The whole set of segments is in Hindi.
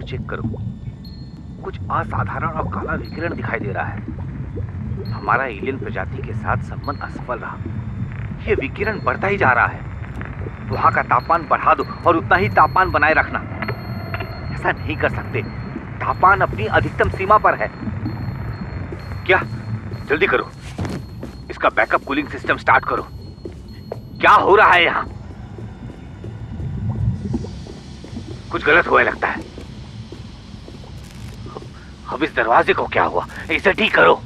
चेक करो। कुछ असाधारण और काला विकिरण दिखाई दे रहा है। हमारा एलियन प्रजाति के साथ संबंध असफल रहा। ये विकिरण बढ़ता ही जा रहा है। वहां का तापमान बढ़ा दो और उतना ही तापमान बनाए रखना। ऐसा नहीं कर सकते, तापमान अपनी अधिकतम सीमा पर है। क्या? जल्दी करो, इसका बैकअप कूलिंग सिस्टम स्टार्ट करो। क्या हो रहा है यहाँ? कुछ गलत हुआ लगता है। अब इस दरवाजे को क्या हुआ? इसे ठीक करो।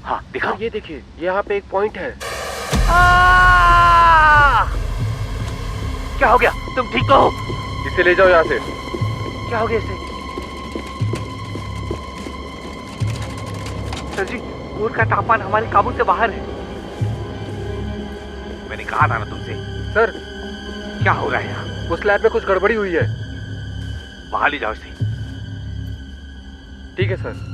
हाँ दिखाओ। ये देखिए, यहाँ पे एक पॉइंट है। क्या हो गया? तुम ठीक हो? इसे ले जाओ यहाँ से। क्या हो गया इसे? सर जी, कोर का तापमान हमारे काबू से बाहर है। मैंने कहा था ना तुमसे। सर, क्या हो रहा है यहाँ? उस लैब में कुछ गड़बड़ी हुई है। वहां ले जाओ इसे। ठीक है सर।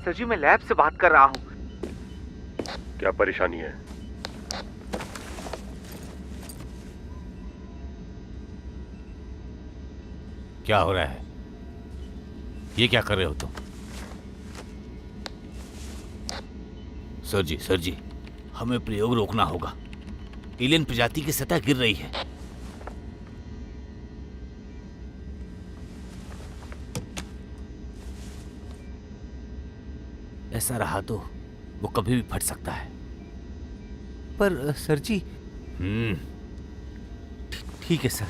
सर जी मैं लैब से बात कर रहा हूँ। क्या परेशानी है? क्या हो रहा है? ये क्या कर रहे हो तुम? सर जी, हमें प्रयोग रोकना होगा। एलियन प्रजाति की सतह गिर रही है। ऐसा रहा तो वो कभी भी फट सकता है। पर सर जी। ठीक है सर।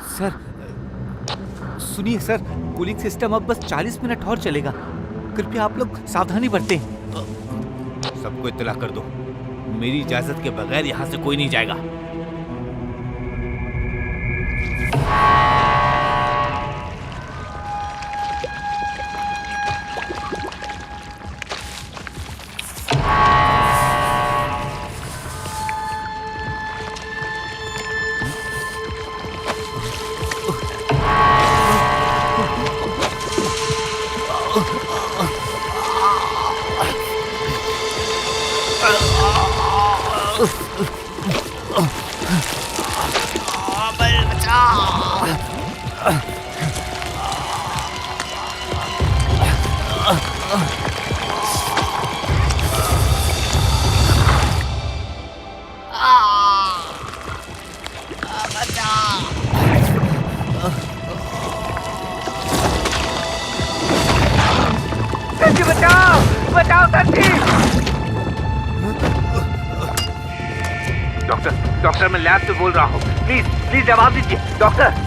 सर सुनिए सर, कूलिंग सिस्टम अब बस 40 मिनट और चलेगा। कृपया आप लोग सावधानी बरतें। सबको इत्तला कर दो, मेरी इजाजत के बगैर यहां से कोई नहीं जाएगा। डॉक्टर, मैं लैब से बोल रहा हूँ। प्लीज जवाब दीजिए डॉक्टर।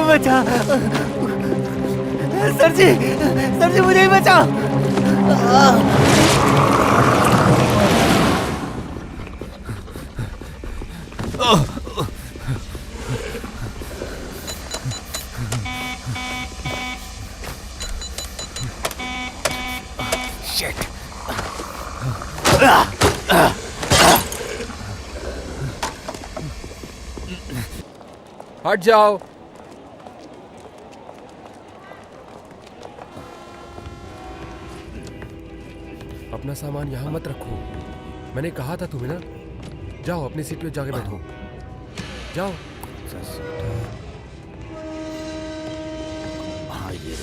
बचा सर जी मुझे ही बचाओ। हट जाओ। अपना सामान यहाँ मत रखो। मैंने कहा था तुम्हें ना, जाओ अपनी सीट पे जाके बैठो। जाओ। हाँ ये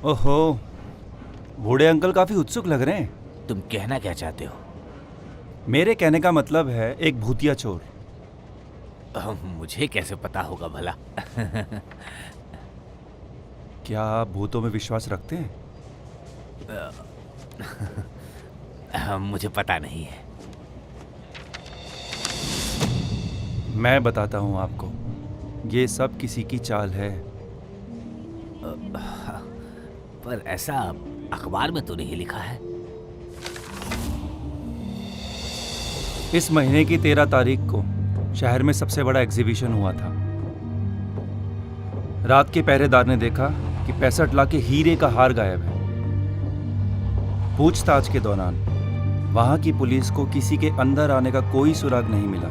ओहो, बूढ़े अंकल काफी उत्सुक लग रहे हैं। तुम कहना क्या चाहते हो? मेरे कहने का मतलब है एक भूतिया चोर। मुझे कैसे पता होगा भला? क्या आप भूतों में विश्वास रखते हैं? मुझे पता नहीं है। मैं बताता हूँ आपको, ये सब किसी की चाल है। पर ऐसा अखबार में तो नहीं लिखा है। इस महीने की 13 तारीख को शहर में सबसे बड़ा एग्जीबिशन हुआ था। रात के पहरेदार ने देखा कि 65 लाख के हीरे का हार गायब है। पूछताछ के दौरान वहां की पुलिस को किसी के अंदर आने का कोई सुराग नहीं मिला।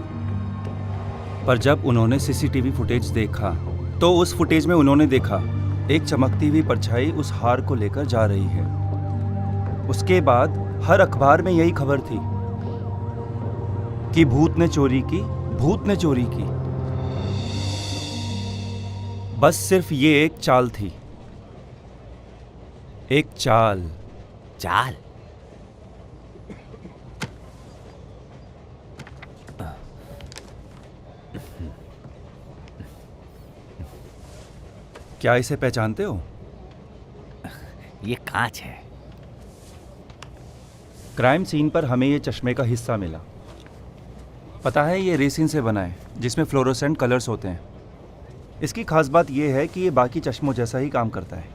पर जब उन्होंने सीसीटीवी फुटेज देखा तो उस फुटेज में उन्होंने देखा एक चमकती हुई परछाई उस हार को लेकर जा रही है। उसके बाद हर अखबार में यही खबर थी कि भूत ने चोरी की, भूत ने चोरी की। बस सिर्फ ये एक चाल थी, एक चाल। चाल? क्या इसे पहचानते हो? ये कांच है। क्राइम सीन पर हमें ये चश्मे का हिस्सा मिला। पता है, ये रेसिन से बना है जिसमें फ्लोरोसेंट कलर्स होते हैं। इसकी खास बात यह है कि ये बाकी चश्मों जैसा ही काम करता है।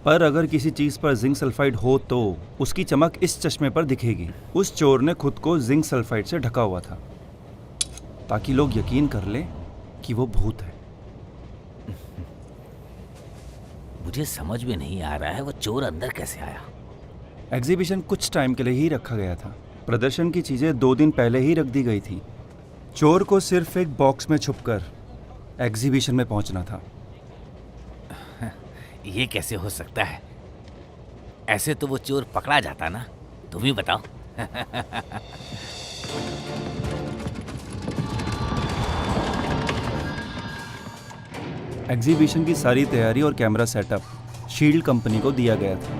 पर अगर किसी चीज़ पर जिंक सल्फाइड हो तो उसकी चमक इस चश्मे पर दिखेगी। उस चोर ने खुद को जिंक सल्फाइड से ढका हुआ था ताकि लोग यकीन कर लें कि वो भूत है। मुझे समझ में नहीं आ रहा है वो चोर अंदर कैसे आया। एग्जीबिशन कुछ टाइम के लिए ही रखा गया था। प्रदर्शन की चीज़ें 2 दिन पहले ही रख दी गई थी। चोर को सिर्फ एक बॉक्स में छुपकर एग्जीबिशन में पहुंचना था। ये कैसे हो सकता है? ऐसे तो वो चोर पकड़ा जाता ना। तुम ही बताओ। एग्जीबिशन की सारी तैयारी और कैमरा सेटअप शील्ड कंपनी को दिया गया था।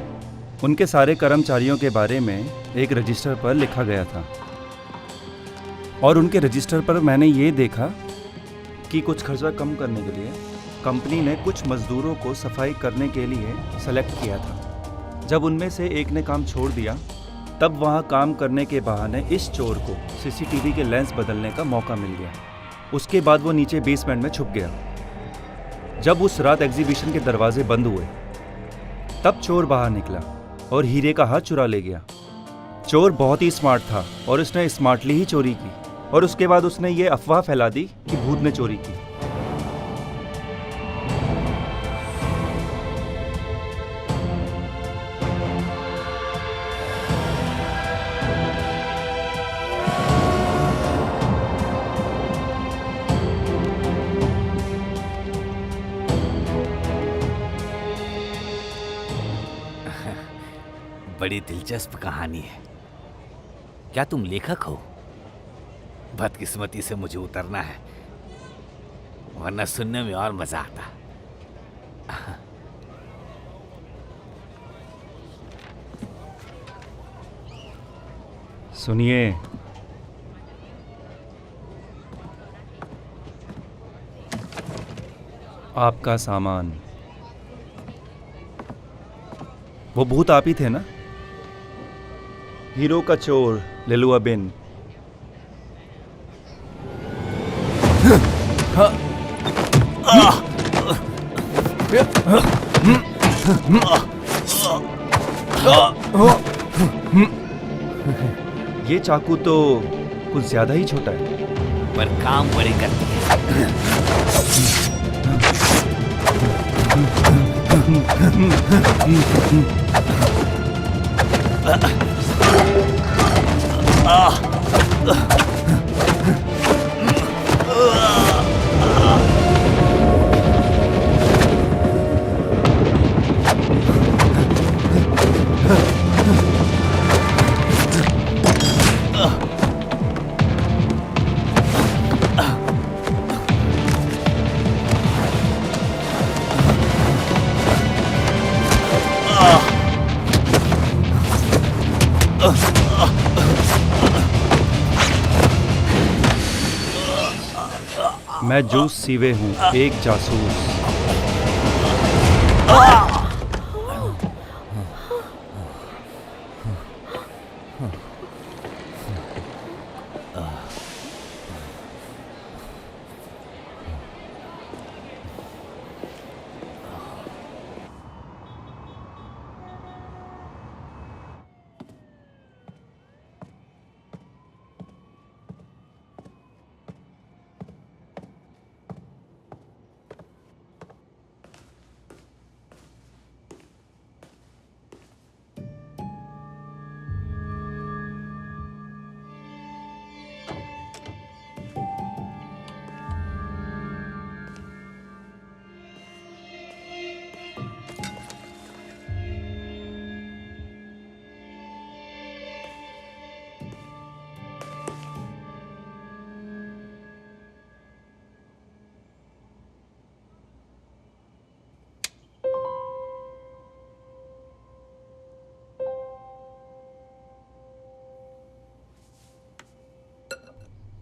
उनके सारे कर्मचारियों के बारे में एक रजिस्टर पर लिखा गया था और उनके रजिस्टर पर मैंने ये देखा कि कुछ खर्चा कम करने के लिए कंपनी ने कुछ मजदूरों को सफाई करने के लिए सेलेक्ट किया था। जब उनमें से एक ने काम छोड़ दिया तब वहाँ काम करने के बहाने इस चोर को सीसीटीवी के लेंस बदलने का मौका मिल गया। उसके बाद वो नीचे बेसमेंट में छुप गया। जब उस रात एग्जीबिशन के दरवाजे बंद हुए तब चोर बाहर निकला और हीरे का हाथ चुरा ले गया। चोर बहुत ही स्मार्ट था और उसने स्मार्टली ही चोरी की और उसके बाद उसने ये अफवाह फैला दी कि भूत ने चोरी की। बड़ी दिलचस्प कहानी है। क्या तुम लेखक हो? बदकिस्मती से मुझे उतरना है, वरना सुनने में और मजा आता। सुनिए, आपका सामान। वो भूत आप ही थे ना? हीरो का चोर लेलुआ बिन। ये चाकू तो कुछ ज्यादा ही छोटा है। पर काम बड़े करती है। मैं जूस सीवे हूँ, एक जासूस।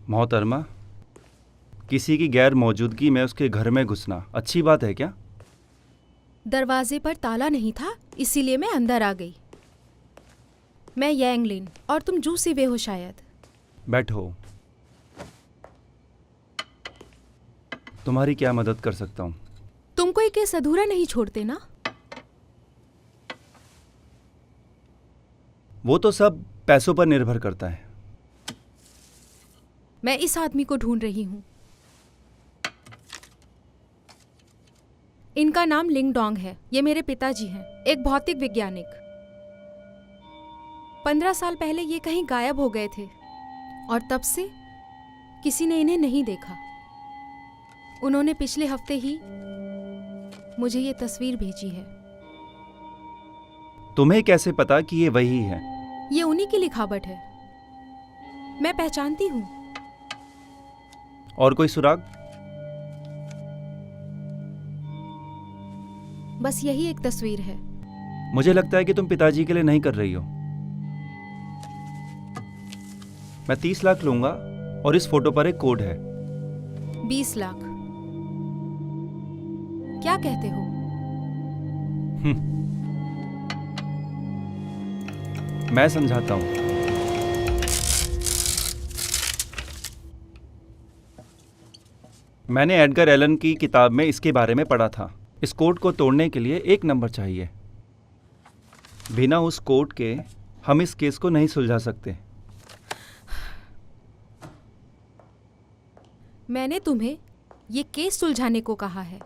मोहतरमा, किसी की गैर मौजूदगी में उसके घर में घुसना अच्छी बात है क्या? दरवाजे पर ताला नहीं था, इसीलिए मैं अंदर आ गई। मैं यांगलिन और तुम जू सिवे हो शायद। बैठो। तुम्हारी क्या मदद कर सकता हूँ? तुम कोई केस अधूरा नहीं छोड़ते ना? वो तो सब पैसों पर निर्भर करता है। मैं इस आदमी को ढूंढ रही हूँ। इनका नाम लिंग डोंग है। ये मेरे पिताजी हैं, एक भौतिक वैज्ञानिक। 15 साल पहले ये कहीं गायब हो गए थे और तब से किसी ने इन्हें नहीं देखा। उन्होंने पिछले हफ्ते ही मुझे ये तस्वीर भेजी है। तुम्हें कैसे पता कि ये वही है? ये उन्हीं की लिखावट है, मैं पहचानती हूँ। और कोई सुराग? बस यही एक तस्वीर है। मुझे लगता है कि तुम पिताजी के लिए नहीं कर रही हो। मैं 30 लाख लूंगा और इस फोटो पर एक कोड है। 20 लाख? क्या कहते हो? मैं समझाता हूं। मैंने एडगर एलन की किताब में इसके बारे में पढ़ा था। इस कोड को तोड़ने के लिए एक नंबर चाहिए। बिना उस कोड के हम इस केस को नहीं सुलझा सकते। मैंने तुम्हें ये केस सुलझाने को कहा है।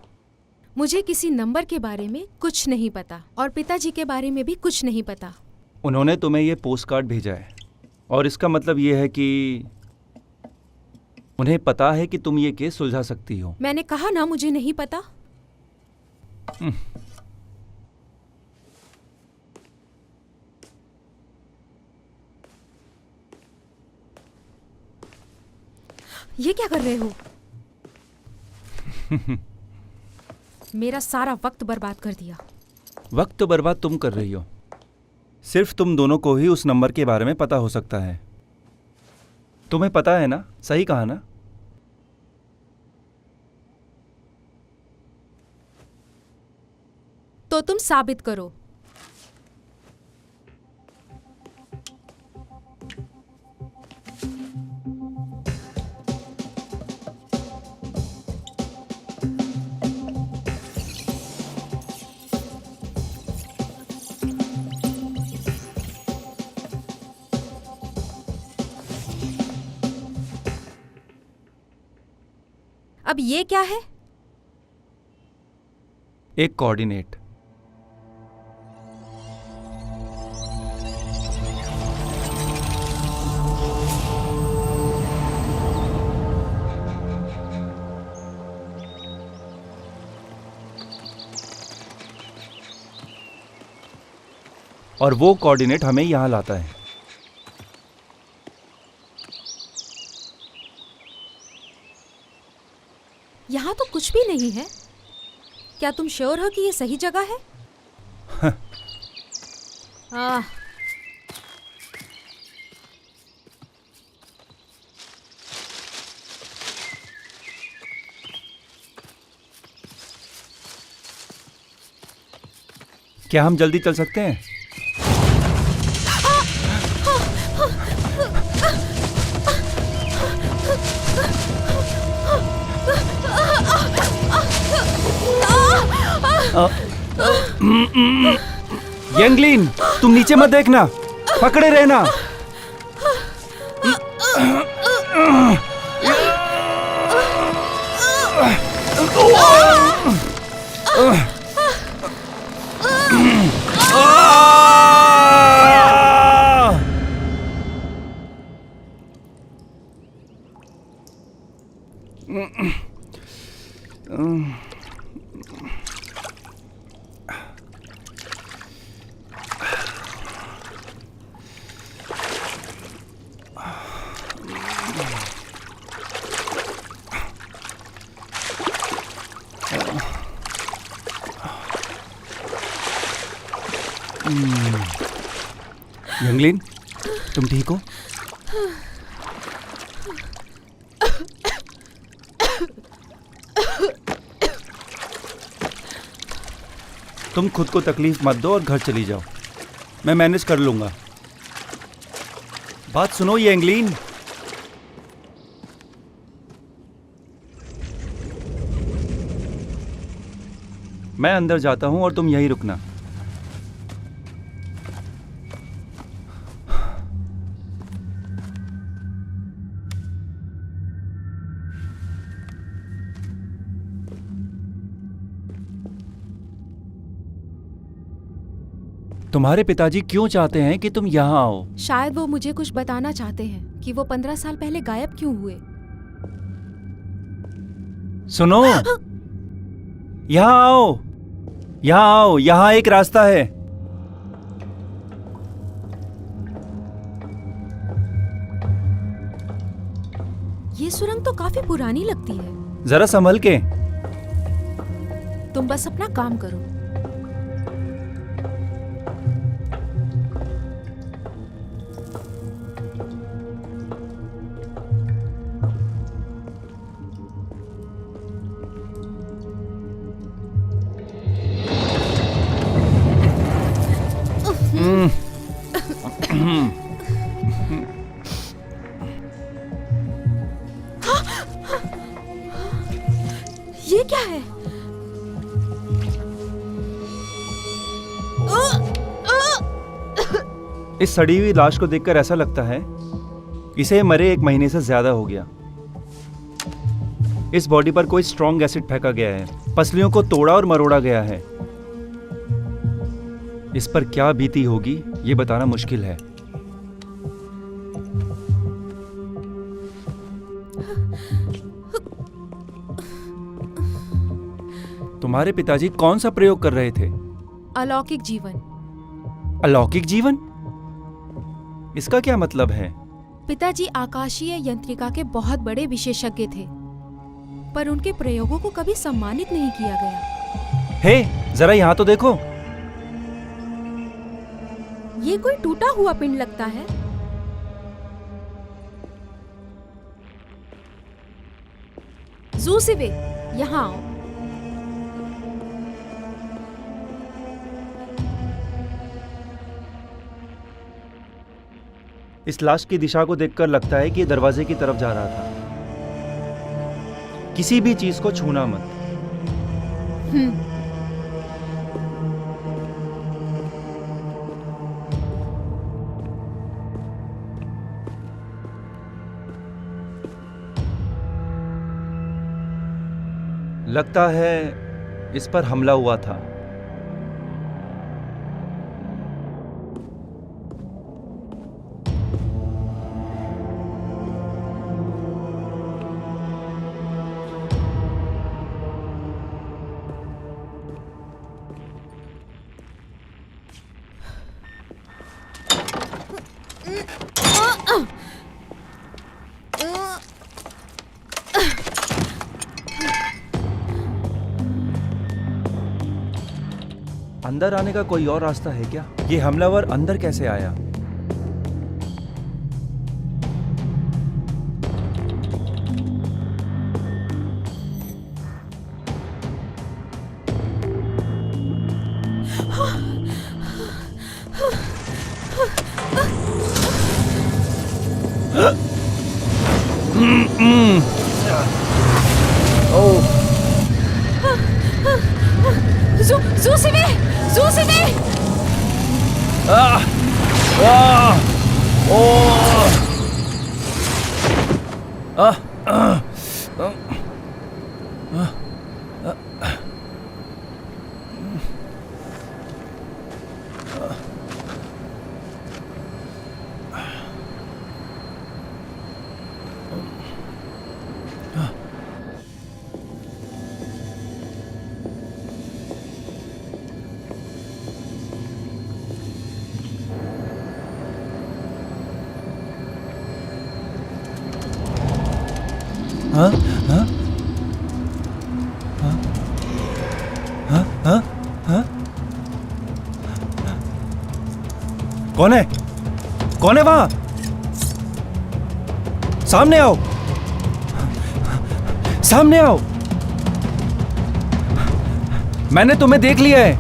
मुझे किसी नंबर के बारे में कुछ नहीं पता और पिताजी के बारे में भी कुछ नहीं पता। उन्होंने तुम्हें ये पोस्ट कार्ड भेजा है और इसका मतलब ये है कि उन्हें पता है कि तुम ये केस सुलझा सकती हो। मैंने कहा ना मुझे नहीं पता। ये क्या कर रहे हो? मेरा सारा वक्त बर्बाद कर दिया। वक्त तो बर्बाद तुम कर रही हो। सिर्फ तुम दोनों को ही उस नंबर के बारे में पता हो सकता है। तुम्हें पता है ना? सही कहा ना? तो तुम साबित करो। ये क्या है? एक कोऑर्डिनेट। और वो कोऑर्डिनेट हमें यहां लाता है। यहाँ तो कुछ भी नहीं है। क्या तुम श्योर हो कि ये सही जगह है? आह, क्या हम जल्दी चल सकते हैं? यंगलिन, तुम नीचे मत देखना, पकड़े रहना। यंगलिन, तुम ठीक हो? तुम खुद को तकलीफ मत दो और घर चली जाओ, मैं मैनेज कर लूंगा। बात सुनो यंगलिन। मैं अंदर जाता हूं और तुम यहीं रुकना। तुम्हारे पिताजी क्यों चाहते हैं कि तुम यहाँ आओ? शायद वो मुझे कुछ बताना चाहते हैं कि वो 15 साल पहले गायब क्यों हुए। सुनो, यहाँ आओ, यहाँ आओ, यहाँ एक रास्ता है। ये सुरंग तो काफी पुरानी लगती है। जरा संभल के। तुम बस अपना काम करो। ये क्या है? इस सड़ी हुई लाश को देखकर ऐसा लगता है इसे मरे 1 महीने से ज्यादा हो गया। इस बॉडी पर कोई स्ट्रॉन्ग एसिड फेंका गया है, पसलियों को तोड़ा और मरोड़ा गया है। इस पर क्या बीती होगी ये बताना मुश्किल है। तुम्हारे पिताजी कौन सा प्रयोग कर रहे थे? अलौकिक जीवन। अलौकिक जीवन? इसका क्या मतलब है? पिताजी आकाशीय यंत्रिका के बहुत बड़े विशेषज्ञ थे, पर उनके प्रयोगों को कभी सम्मानित नहीं किया गया। हे, जरा यहाँ तो देखो। ये कोई टूटा हुआ पिंड लगता है। ज़ूसिवे, यहाँ आओ। इस लाश की दिशा को देखकर लगता है कि ये दरवाजे की तरफ जा रहा था। किसी भी चीज को छूना मत। लगता है इस पर हमला हुआ था। अंदर आने का कोई और रास्ता है क्या? ये हमलावर अंदर कैसे आया? हाँ? हाँ? हाँ? हाँ? हाँ? हाँ? कौन है? कौन है वहां? सामने आओ! सामने आओ! मैंने तुम्हें देख लिया है।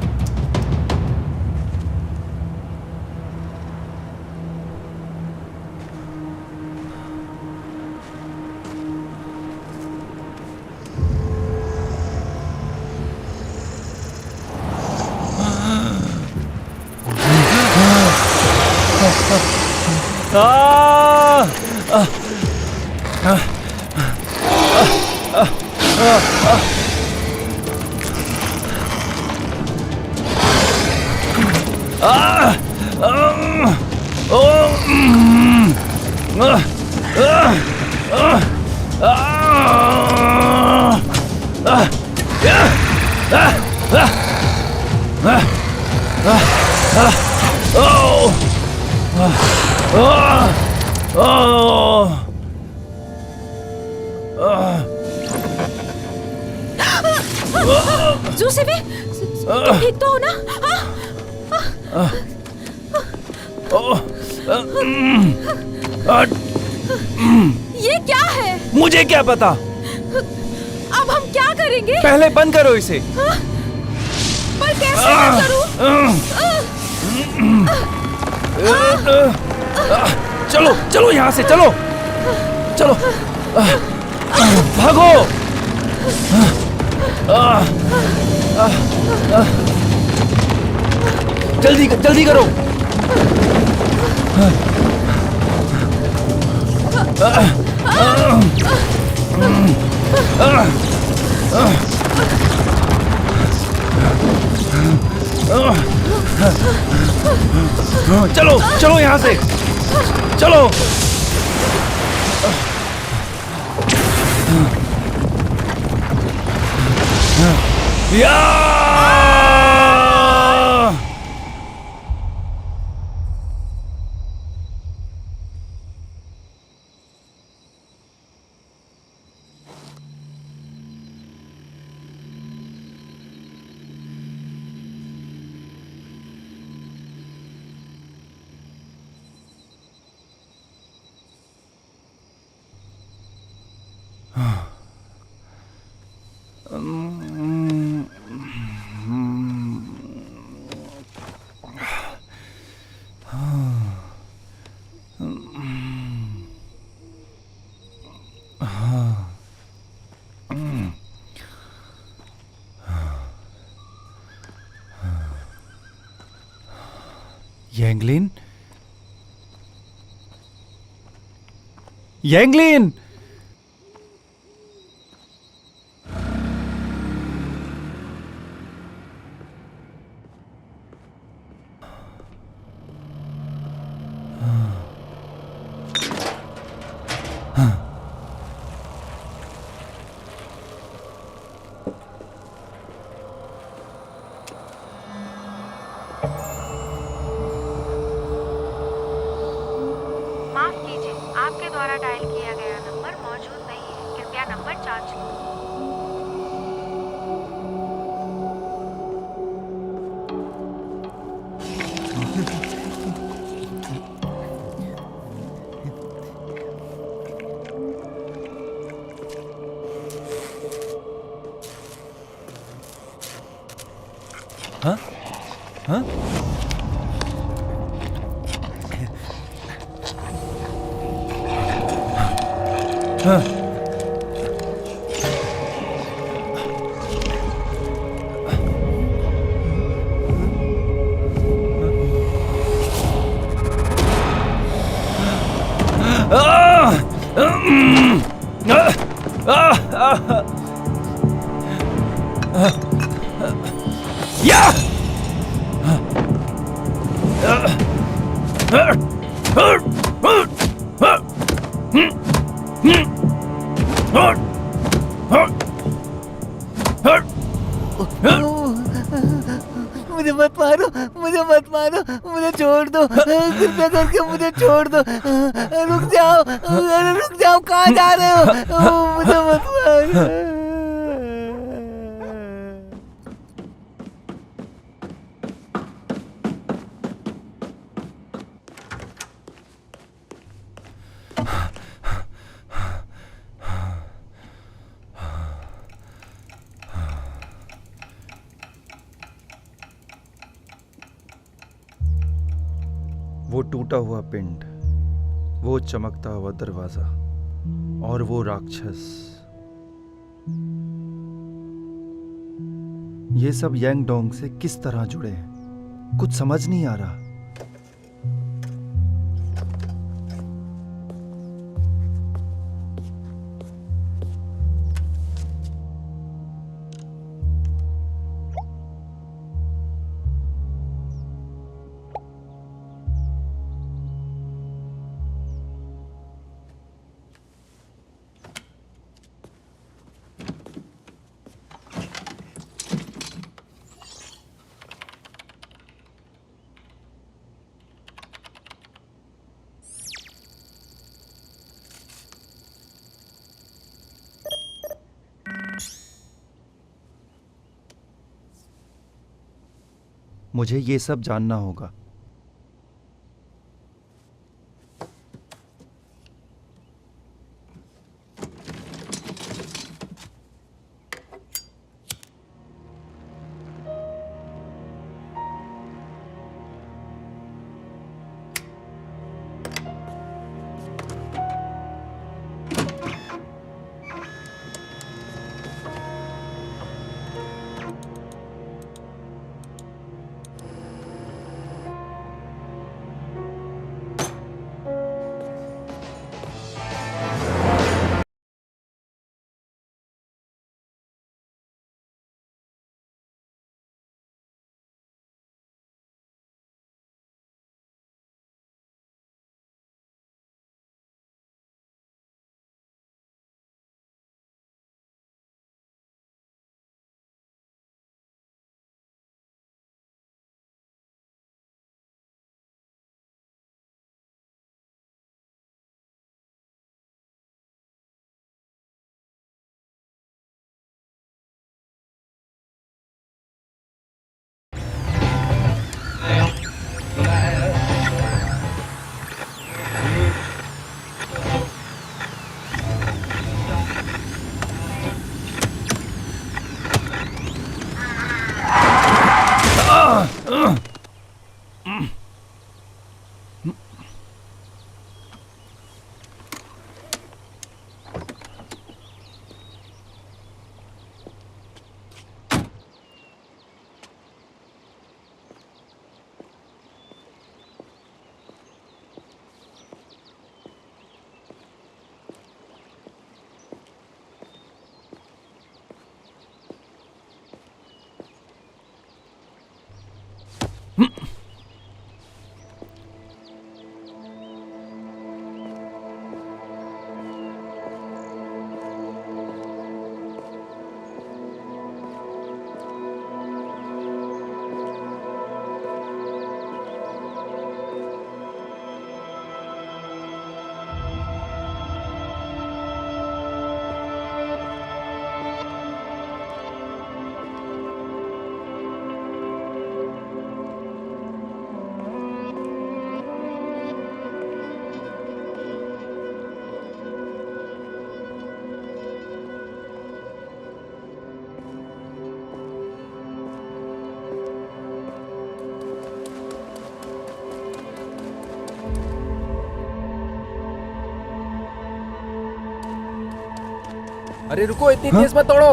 जोसेफ, तुम ठीक तो हो ना? ये क्या है? मुझे क्या पता? अब हम क्या करेंगे? पहले बंद करो इसे। पर कैसे बंद करूं? चलो चलो यहाँ से, चलो चलो, भागो। जल्दी जल्दी करो। चलो चलो यहाँ से, चलो। या यांगलिन, यांगलिन, माफ कीजिए, आपके द्वारा डायल किया गया नंबर मौजूद नहीं है। कृपया नंबर जांच लें। हाँ हाँ हाँ मुझे मत मारो, मुझे मत मारो, मुझे छोड़ दो, कृपया करके मुझे छोड़ दो। रुक जाओ, अरे रुक जाओ, कहाँ जा रहे हो? मुझे मत मारो। वो टूटा हुआ पिंड, वो चमकता हुआ दरवाजा और वो राक्षस, ये सब यांगडोंग से किस तरह जुड़े हैं? कुछ समझ नहीं आ रहा। मुझे ये सब जानना होगा। अरे रुको, इतनी तेज मत तोड़ो,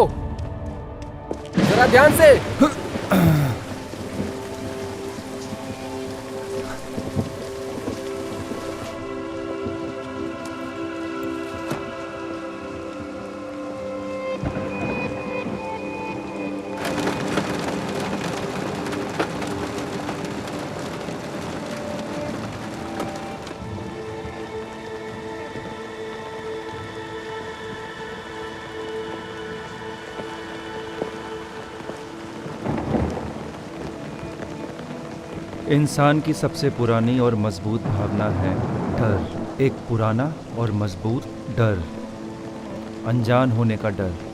जरा ध्यान से। इंसान की सबसे पुरानी और मजबूत भावना है डर। एक पुराना और मजबूत डर, अनजान होने का डर।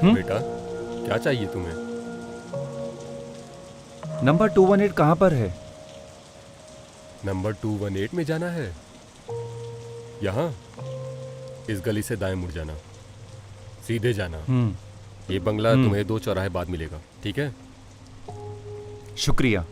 बेटा, क्या चाहिए तुम्हें? नंबर 218 कहाँ पर है? नंबर 218 में जाना है? यहाँ इस गली से दाएं मुड़ जाना, सीधे जाना। ये बंगला तुम्हें 2 चौराहे बाद मिलेगा, ठीक है? शुक्रिया।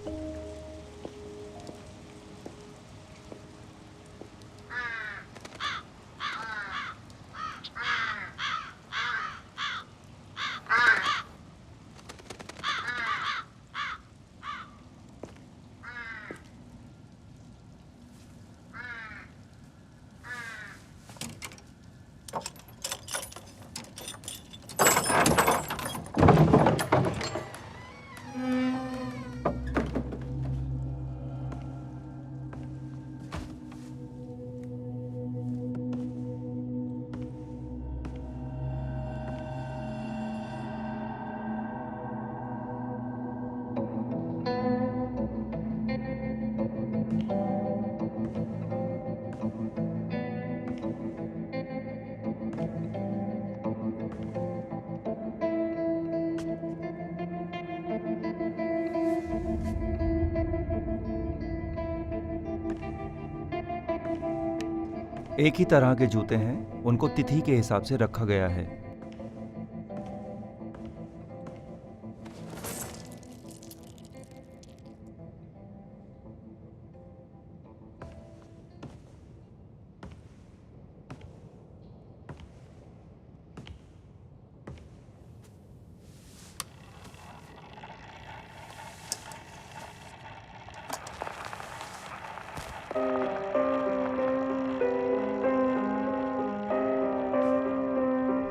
एक ही तरह के जूते हैं, उनको तिथि के हिसाब से रखा गया है।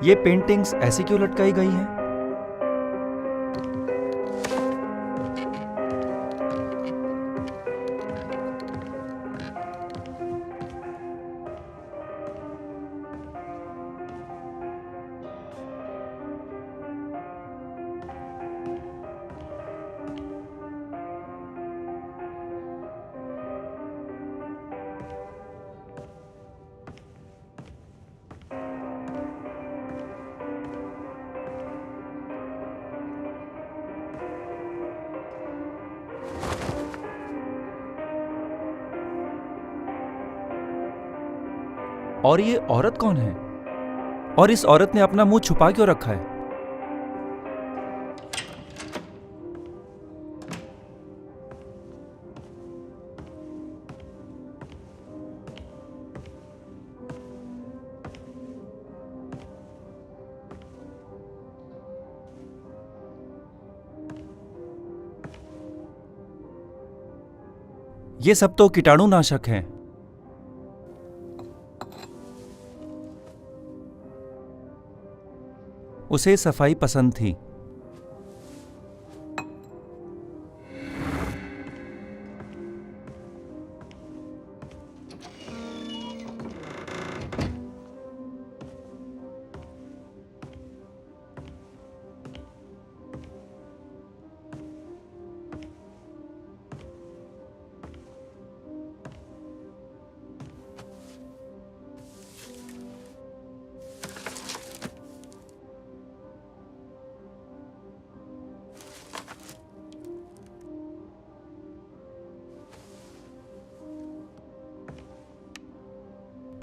ये पेंटिंग्स ऐसी क्यों लटकाई गई हैं? और ये औरत कौन है? और इस औरत ने अपना मुंह छुपा क्यों रखा है? ये सब तो कीटाणुनाशक हैं। उसे सफाई पसंद थी।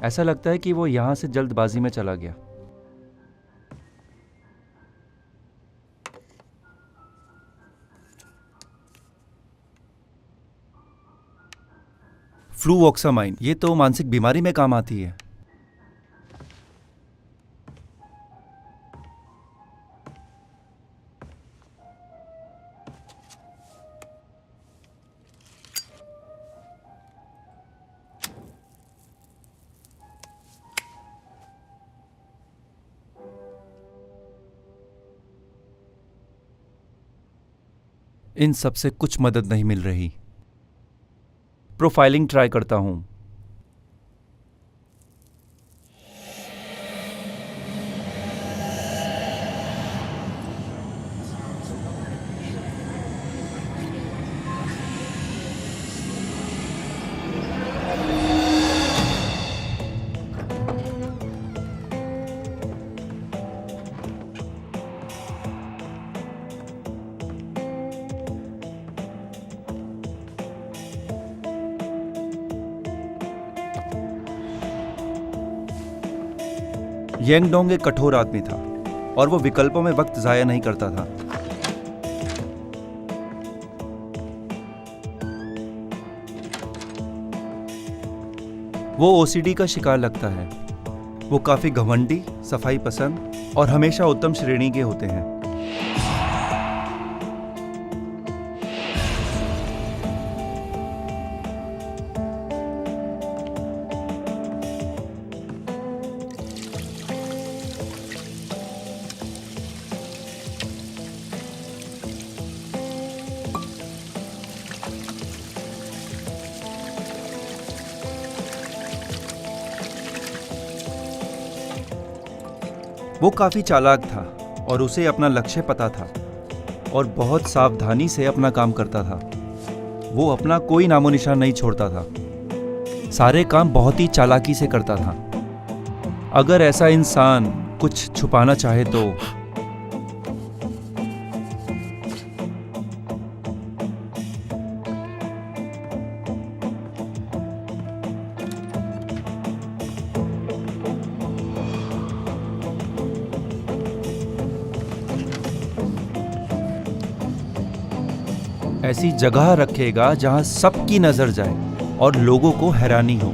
ऐसा लगता है कि वो यहाँ से जल्दबाजी में चला गया। फ्लूवोक्सामाइन, ये तो मानसिक बीमारी में काम आती है। इन सब से कुछ मदद नहीं मिल रही। प्रोफाइलिंग ट्राई करता हूं। येंगडोंग एक कठोर आदमी था और वो विकल्पों में वक्त जाया नहीं करता था। वो ओसीडी का शिकार लगता है। वो काफी घमंडी, सफाई पसंद और हमेशा उत्तम श्रेणी के होते हैं। वो काफी चालाक था और उसे अपना लक्ष्य पता था और बहुत सावधानी से अपना काम करता था। वो अपना कोई नामो निशान नहीं छोड़ता था। सारे काम बहुत ही चालाकी से करता था। अगर ऐसा इंसान कुछ छुपाना चाहे तो ऐसी जगह रखेगा जहां सबकी नजर जाए और लोगों को हैरानी हो।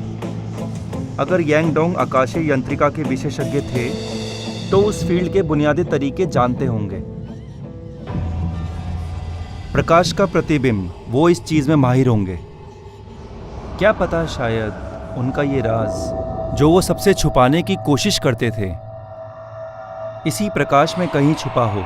अगर यांगडोंग आकाशीय यंत्रिका के विशेषज्ञ थे तो उस फील्ड के बुनियादी तरीके जानते होंगे। प्रकाश का प्रतिबिंब, वो इस चीज में माहिर होंगे। क्या पता, शायद उनका ये राज जो वो सबसे छुपाने की कोशिश करते थे इसी प्रकाश में कहीं छुपा हो।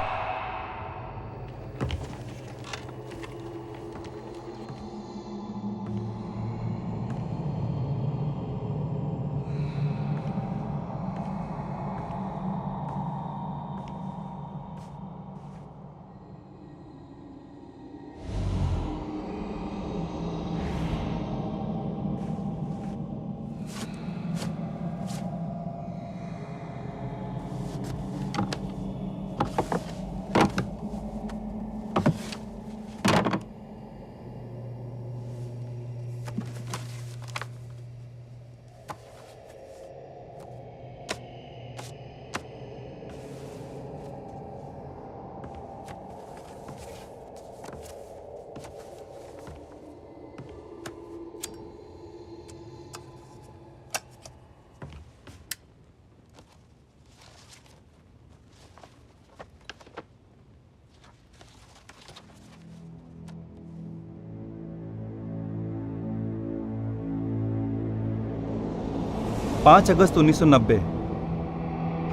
पाँच अगस्त 1990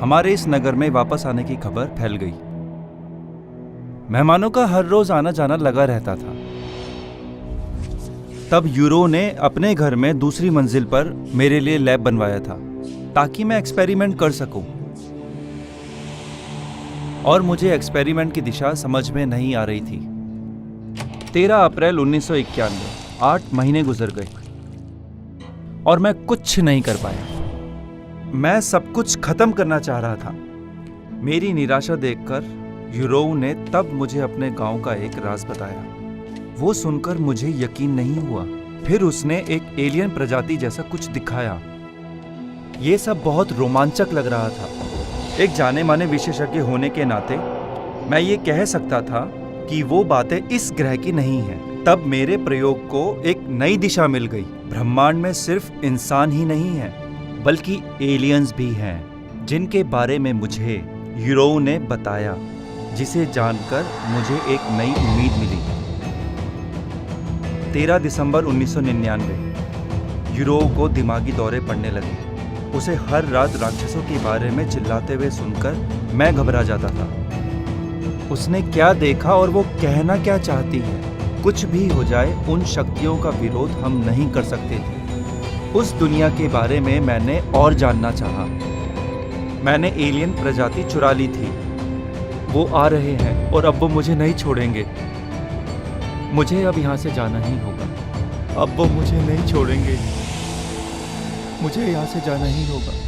हमारे इस नगर में वापस आने की खबर फैल गई। मेहमानों का हर रोज आना जाना लगा रहता था। तब यूरो ने अपने घर में दूसरी मंजिल पर मेरे लिए लैब बनवाया था ताकि मैं एक्सपेरिमेंट कर सकूं। और मुझे एक्सपेरिमेंट की दिशा समझ में नहीं आ रही थी। 13 अप्रैल 1991, 8 महीने गुजर गए और मैं कुछ नहीं कर पाया। मैं सब कुछ खत्म करना चाह रहा था। मेरी निराशा देखकर यूरोव ने तब मुझे अपने गांव का एक राज बताया। वो सुनकर मुझे यकीन नहीं हुआ। फिर उसने एक एलियन प्रजाति जैसा कुछ दिखाया। ये सब बहुत रोमांचक लग रहा था। एक जाने माने विशेषज्ञ होने के नाते मैं ये कह सकता था कि वो बातें इस ग्रह की नहीं हैं। तब मेरे प्रयोग को एक नई दिशा मिल गई। ब्रह्मांड में सिर्फ इंसान ही नहीं है, बल्कि एलियंस भी हैं, जिनके बारे में मुझे यूरो ने बताया, जिसे जानकर मुझे एक नई उम्मीद मिली। 13 दिसंबर 1999 यूरो को दिमागी दौरे पड़ने लगे। उसे हर रात राक्षसों के बारे में चिल्लाते हुए सुनकर मैं घबरा जाता था। उसने क्या देखा और वो कहना क्या चाहती है, कुछ भी हो जाए उन शक्तियों का विरोध हम नहीं कर सकते थे। उस दुनिया के बारे में मैंने और जानना चाहा। मैंने एलियन प्रजाति चुरा ली थी। वो आ रहे हैं और अब वो मुझे नहीं छोड़ेंगे। मुझे अब यहाँ से जाना ही होगा। अब वो मुझे नहीं छोड़ेंगे। मुझे यहाँ से जाना ही होगा।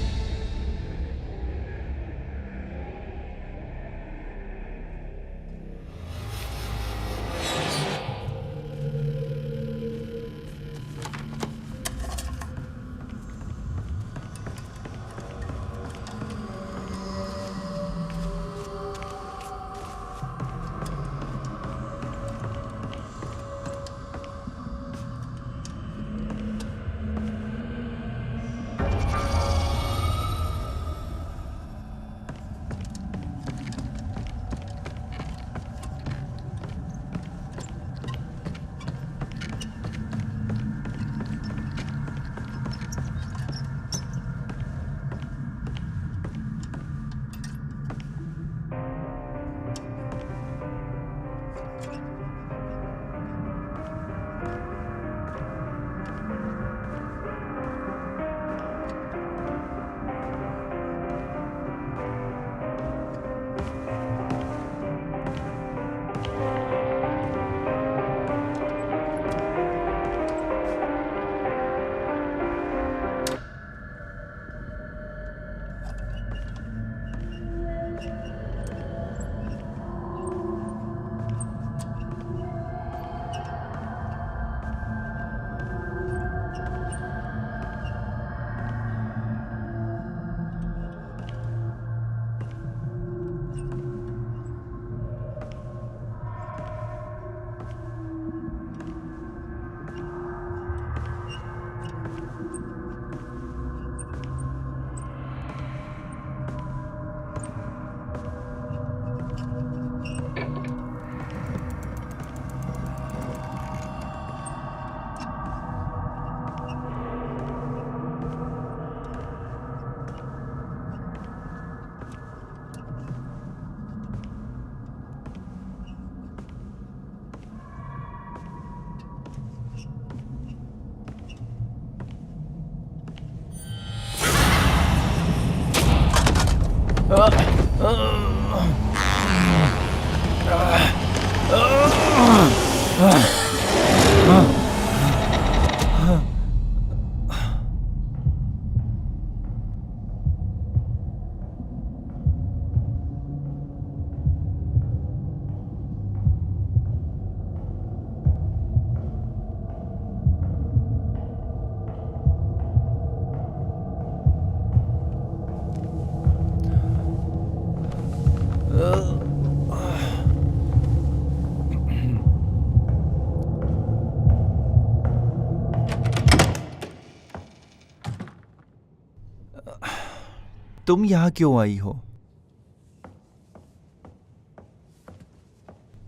तुम यहाँ क्यों आई हो?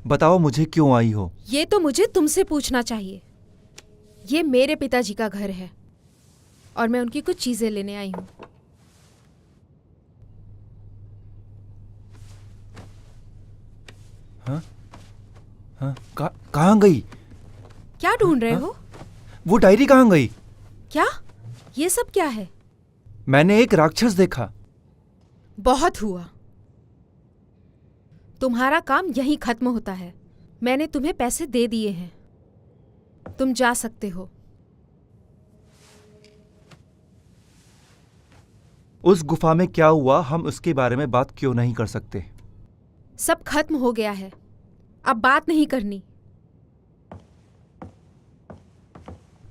बताओ मुझे क्यों आई हो? ये तो मुझे तुमसे पूछना चाहिए। ये मेरे पिताजी का घर है और मैं उनकी कुछ चीजें लेने आई हूँ। हाँ? हाँ? कहाँ गई? क्या ढूंढ रहे हो? वो डायरी कहाँ गई? क्या? ये सब क्या है? मैंने एक राक्षस देखा। बहुत हुआ। तुम्हारा काम यहीं खत्म होता है। मैंने तुम्हें पैसे दे दिए हैं, तुम जा सकते हो। उस गुफा में क्या हुआ, हम उसके बारे में बात क्यों नहीं कर सकते? सब खत्म हो गया है, अब बात नहीं करनी।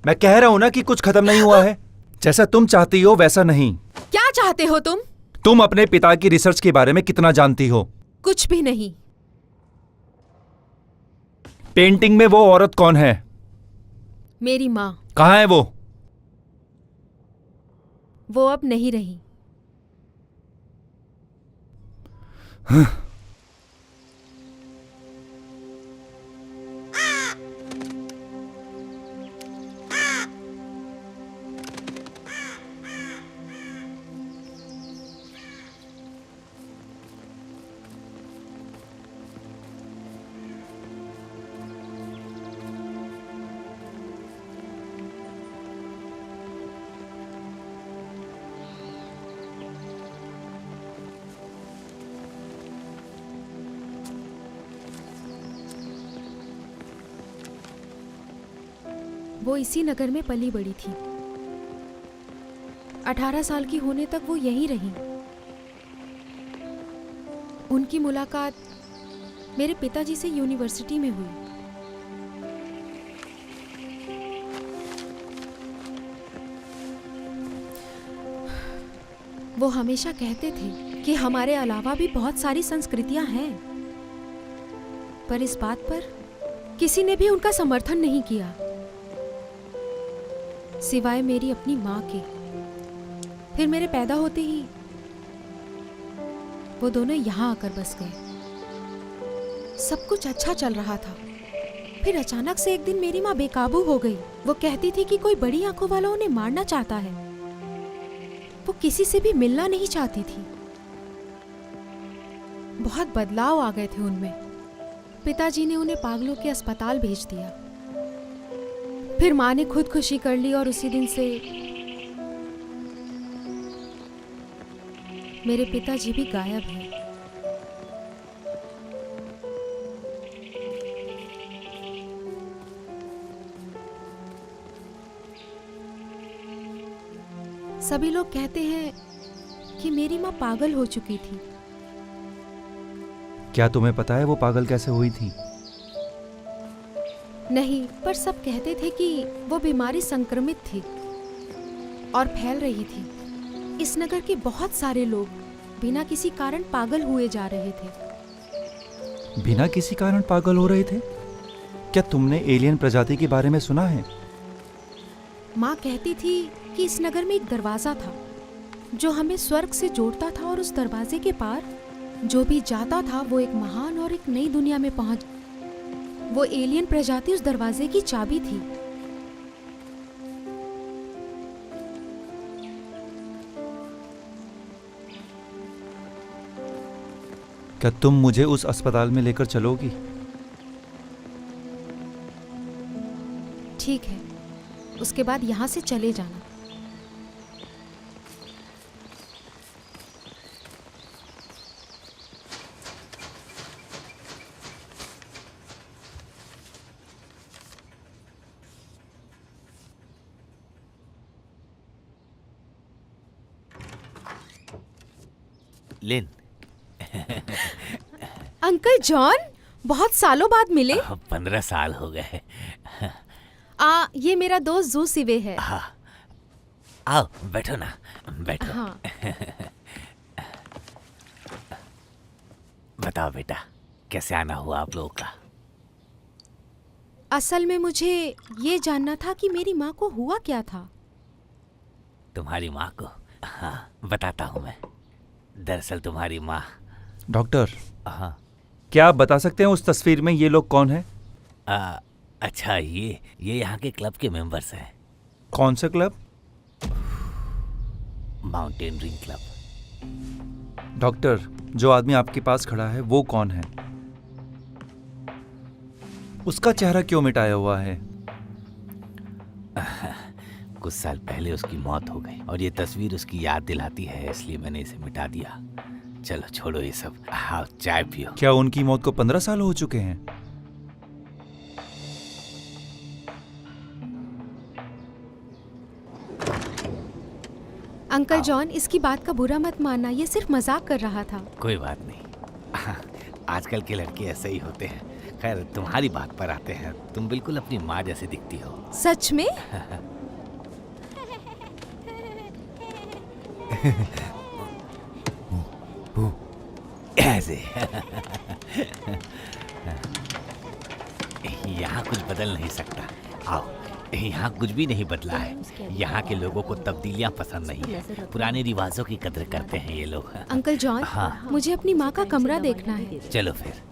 मैं कह रहा हूं ना कि कुछ खत्म नहीं हुआ है। जैसा तुम चाहती हो वैसा नहीं। क्या चाहते हो तुम? तुम अपने पिता की रिसर्च के बारे में कितना जानती हो? कुछ भी नहीं। पेंटिंग में वो औरत कौन है? मेरी माँ। कहाँ है वो? वो अब नहीं रही। वो इसी नगर में पली बड़ी थी। 18 साल की होने तक वो यहीं रही। उनकी मुलाकात मेरे पिताजी से यूनिवर्सिटी में हुई। वो हमेशा कहते थे कि हमारे अलावा भी बहुत सारी संस्कृतियां हैं, पर इस बात पर किसी ने भी उनका समर्थन नहीं किया, सिवाय मेरी अपनी माँ के। फिर मेरे पैदा होते ही वो दोनों यहाँ आकर बस गए। सब कुछ अच्छा चल रहा था। फिर अचानक से एक दिन मेरी माँ बेकाबू हो गई। वो कहती थी कि कोई बड़ी आंखों वाला उन्हें मारना चाहता है। वो किसी से भी मिलना नहीं चाहती थी। बहुत बदलाव आ गए थे उनमें। पिताजी ने उन्हें पागलों के अस्पताल भेज दिया। फिर माँ ने खुदकुशी कर ली और उसी दिन से मेरे पिताजी भी गायब हैं। सभी लोग कहते हैं कि मेरी माँ पागल हो चुकी थी। क्या तुम्हें पता है वो पागल कैसे हुई थी? नहीं, पर सब कहते थे कि वो बीमारी संक्रमित थी और फैल रही थी। इस नगर के बहुत सारे लोग बिना किसी कारण पागल हुए जा रहे थे। बिना किसी कारण पागल हो रहे थे? क्या तुमने एलियन प्रजाति के बारे में सुना है? माँ कहती थी कि इस नगर में एक दरवाजा था जो हमें स्वर्ग से जोड़ता था, और उस दरवाजे के पार जो भी जाता था वो एक महान और एक नई दुनिया में पहुंच। वो एलियन प्रजाति उस दरवाजे की चाबी थी। क्या तुम मुझे उस अस्पताल में लेकर चलोगी? ठीक है, उसके बाद यहाँ से चले जाना। लिन। अंकल जॉन, बहुत सालों बाद मिले। 15 साल हो गए। ये मेरा दोस्त जू सिवे है। हाँ, आओ बैठो ना, बैठो। हाँ। बताओ बेटा, कैसे आना हुआ आप लोगों का? असल में मुझे ये जानना था कि मेरी माँ को हुआ क्या था। तुम्हारी माँ को? हाँ, बताता हूँ मैं। दरअसल तुम्हारी माँ। डॉक्टर, हाँ। क्या आप बता सकते हैं उस तस्वीर में ये लोग कौन हैं? अच्छा, ये यहाँ के क्लब के मेंबर्स हैं। कौन सा क्लब? Mountaineering club. डॉक्टर, जो आदमी आपके पास खड़ा है वो कौन है? उसका चेहरा क्यों मिटाया हुआ है? कुछ साल पहले उसकी मौत हो गई और ये तस्वीर उसकी याद दिलाती है, इसलिए मैंने इसे मिटा दिया। चलो छोड़ो ये सब, हाँ चाय पियो। क्या उनकी मौत को 15 साल हो चुके हैं? अंकल जॉन, इसकी बात का बुरा मत मानना, ये सिर्फ मजाक कर रहा था। कोई बात नहीं, आजकल के लड़के ऐसे ही होते हैं। खैर, तुम्हारी बात पर आते हैं। तुम बिल्कुल अपनी माँ जैसी दिखती हो। सच में? ऐसे यहाँ कुछ बदल नहीं सकता। आओ, यहाँ कुछ भी नहीं बदला है। यहाँ के लोगों को तब्दीलियाँ पसंद नहीं है। पुराने रिवाजों की कदर करते हैं ये लोग। अंकल जॉन, हाँ। मुझे अपनी माँ का कमरा देखना है। चलो फिर।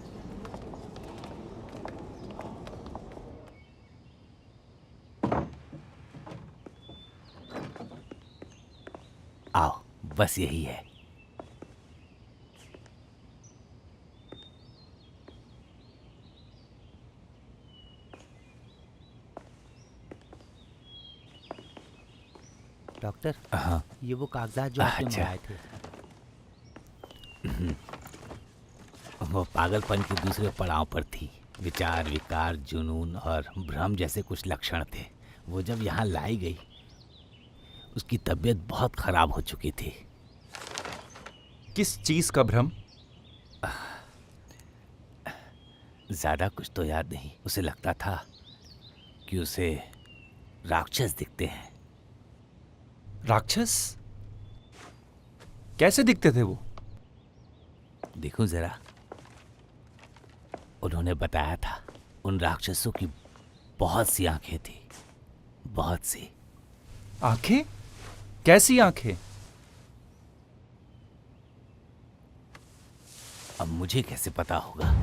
आओ, बस यही है। डॉक्टर, हाँ, ये वो कागजात जो आपने अच्छा। मंगाए थे। वो पागलपन के दूसरे पड़ाव पर थी। विचार, विकार, जुनून और भ्रम जैसे कुछ लक्षण थे। वो जब यहाँ लाई गई, उसकी तबीयत बहुत खराब हो चुकी थी। किस चीज का भ्रम? ज्यादा कुछ तो याद नहीं। उसे लगता था कि उसे राक्षस दिखते हैं। राक्षस? कैसे दिखते थे वो? देखो जरा। उन्होंने बताया था उन राक्षसों की बहुत सी आंखें थी, बहुत सी। आंखें? कैसी आंखें? अब मुझे कैसे पता होगा?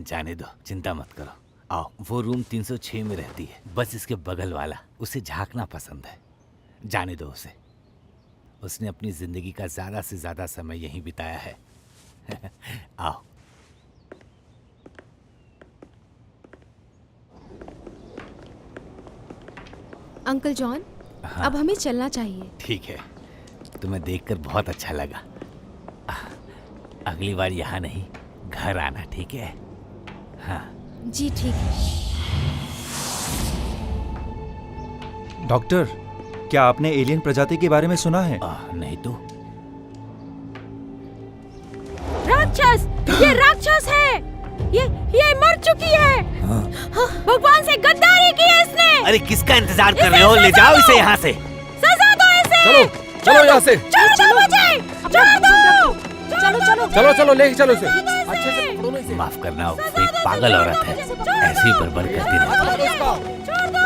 जाने दो, चिंता मत करो। आओ, वो रूम 306 में रहती है, बस इसके बगल वाला। उसे झांकना पसंद है। जाने दो उसे। उसने अपनी जिंदगी का ज्यादा से ज्यादा समय यहीं बिताया है। आओ। अंकल जॉन, हाँ। अब हमें चलना चाहिए। ठीक है, तुम्हें देखकर बहुत अच्छा लगा। अगली बार यहाँ नहीं, घर आना, ठीक है? हाँ। जी ठीक है। डॉक्टर, क्या आपने एलियन प्रजाति के बारे में सुना है? नहीं तो। राक्षस! ये राक्षस है। ये मर चुकी है। भगवान से गद्दारी की है इसने। अरे किसका इंतजार कर रहे हो? ले जाओ इसे यहाँ से। सजा दो इसे। चलो चलो यहाँ से। छोड़ दो मुझे। छोड़ दो। चलो चलो चलो चलो लेके चलो इसे। अच्छे से पकड़ो ना इसे। माफ करना, वो एक पागल औरत है, ऐसे ही बड़बड़ करती रहती है।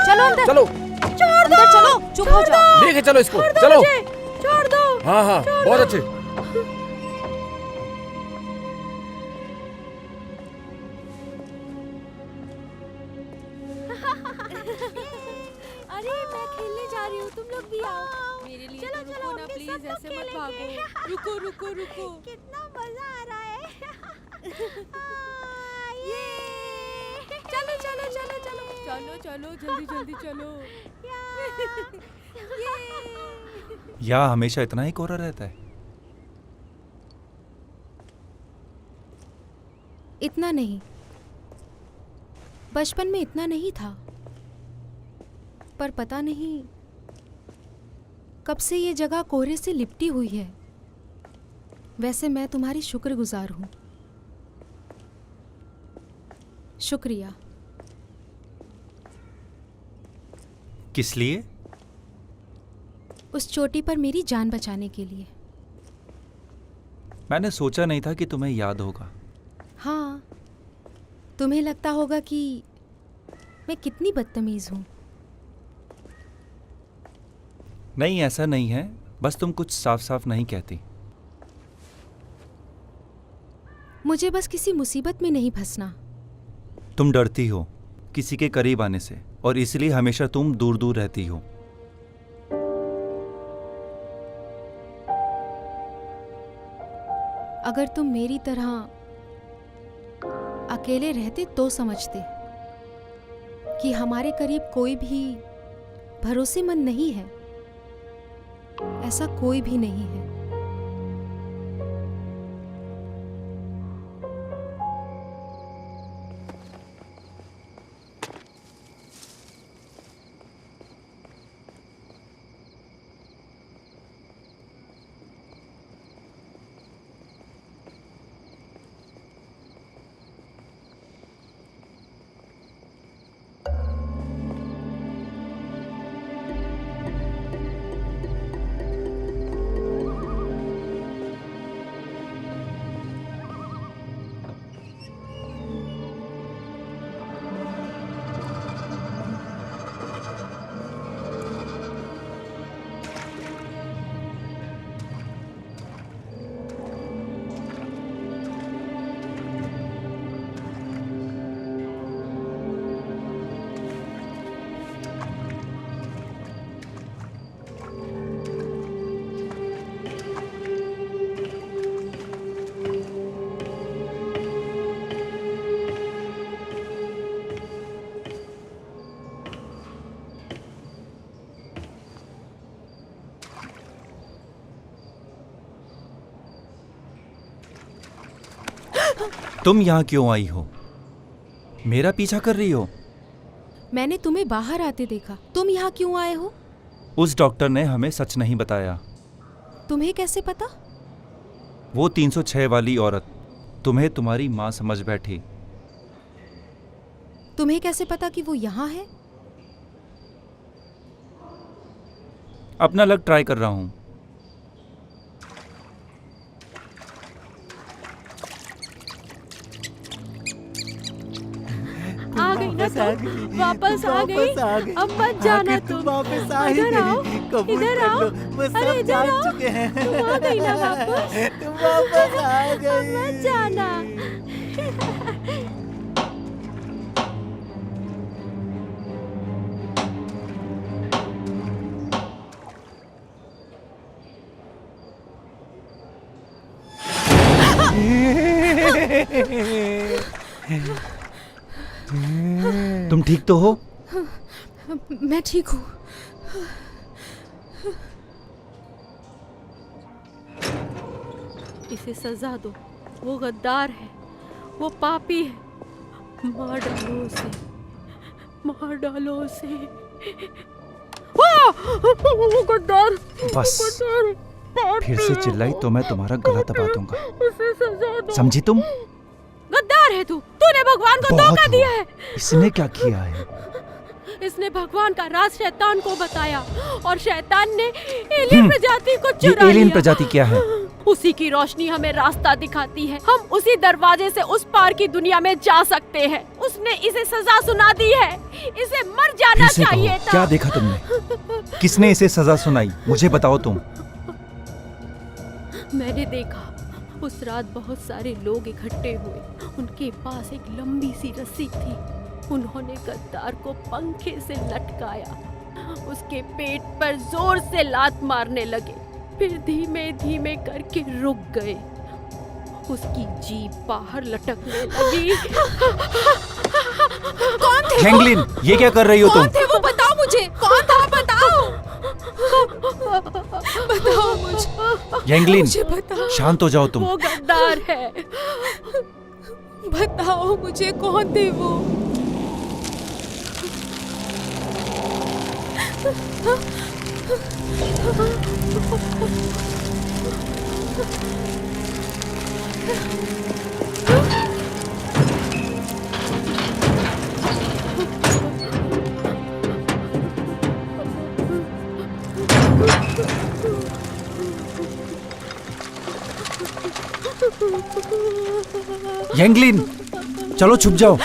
चलो अंदर। चलो अंदर चलो। चुप हो जाओ। लेके चलो इसको। चलो। छोड़ दो। हाँ हाँ, बहुत अच्छे। अरे मैं खेलने जा रही हूँ, तुम लोग भी आओ। मेरे लिए चलो, तो चलो, रुको ना अपने प्लीज, सब लोग ऐसे मत खेलेंगे। भागो। रुको रुको रुको। कितना मजा आ रहा है। ये चलो चलो चलो चलो चलो चलो जल्दी जल्दी चलो। या हमेशा इतना ही कोरा रहता है? इतना नहीं, बचपन में इतना नहीं था, पर पता नहीं कब से ये जगह कोहरे से लिपटी हुई है। वैसे मैं तुम्हारी शुक्रगुजार हूँ। शुक्रिया। किस लिए? उस चोटी पर मेरी जान बचाने के लिए। मैंने सोचा नहीं था कि तुम्हें याद होगा। हाँ, तुम्हें लगता होगा कि मैं कितनी बदतमीज हूँ। नहीं, ऐसा नहीं है, बस तुम कुछ साफ साफ नहीं कहती। मुझे बस किसी मुसीबत में नहीं फंसना। तुम डरती हो किसी के करीब आने से, और इसलिए हमेशा तुम दूर दूर रहती हो। अगर तुम मेरी तरह अकेले रहते तो समझते कि हमारे करीब कोई भी भरोसेमंद नहीं है। ऐसा कोई भी नहीं है। तुम यहाँ क्यों आई हो? मेरा पीछा कर रही हो? मैंने तुम्हें बाहर आते देखा। तुम यहाँ क्यों आए हो? उस डॉक्टर ने हमें सच नहीं बताया। तुम्हें कैसे पता? वो 306 वाली औरत तुम्हें तुम्हारी माँ समझ बैठी। तुम्हें कैसे पता कि वो यहाँ है? अपना लक ट्राई कर रहा हूँ। आ गई ना तुम? वापस आ गई? अब मत जाना तुम। वापस आ ही इधर आओ, गई। कबूल इधर कर आओ। लो, वो अरे सब इधर जान आओ। चुके हैं। तुम आ गई ना वापस? तुम वापस आ अब गई। मत जाना। तुम ठीक तो हो? मैं ठीक हूँ। इसे सजा दो। वो गद्दार है, वो पापी है। मार डालो उसे, मार डालो उसे। वो गद्दार, बस गद्दार, पापी फिर से है चिल्लाई वो। तो मैं तुम्हारा गला दबा दूंगा। उसे सजा दो। समझी तुम? गद्दार है तू। तूने भगवान को बहुत धोखा दिया हुआ। है। इसने क्या किया है? इसने भगवान का राज शैतान को बताया और शैतान ने एलियन प्रजाति को चुरा ये एलियन लिया। प्रजाति क्या है? उसी की रोशनी हमें रास्ता दिखाती है। हम उसी दरवाजे से उस पार की दुनिया में जा सकते हैं। उसने इसे सजा सुना दी है। इसे मर जाना फिर से चाहिए कहो, था। क्या देखा तुमने? किसने इसे सजा सुनाई? मुझे बताओ तुम। मैंने देखा उस रात बहुत सारे लोग इकट्ठे हुए। उनके पास एक लंबी सी रस्सी थी। उन्होंने गद्दार को पंखे से लटकाया। उसके पेट पर जोर से लात मारने लगे, फिर धीमे धीमे करके रुक गए। उसकी जीभ बाहर लटकने लगी। कौन थे? जैंगलिन, ये क्या कर रही हो तुम? कौन थे वो? बताओ मुझे। कौन था? बताओ। बताओ मुझे। जैंगलिन, मुझे बताओ। शांत हो जाओ तुम। वो गद्दार है। बताओ मुझे, कौन थे वो? जैंगलिन, चलो छुप जाओ।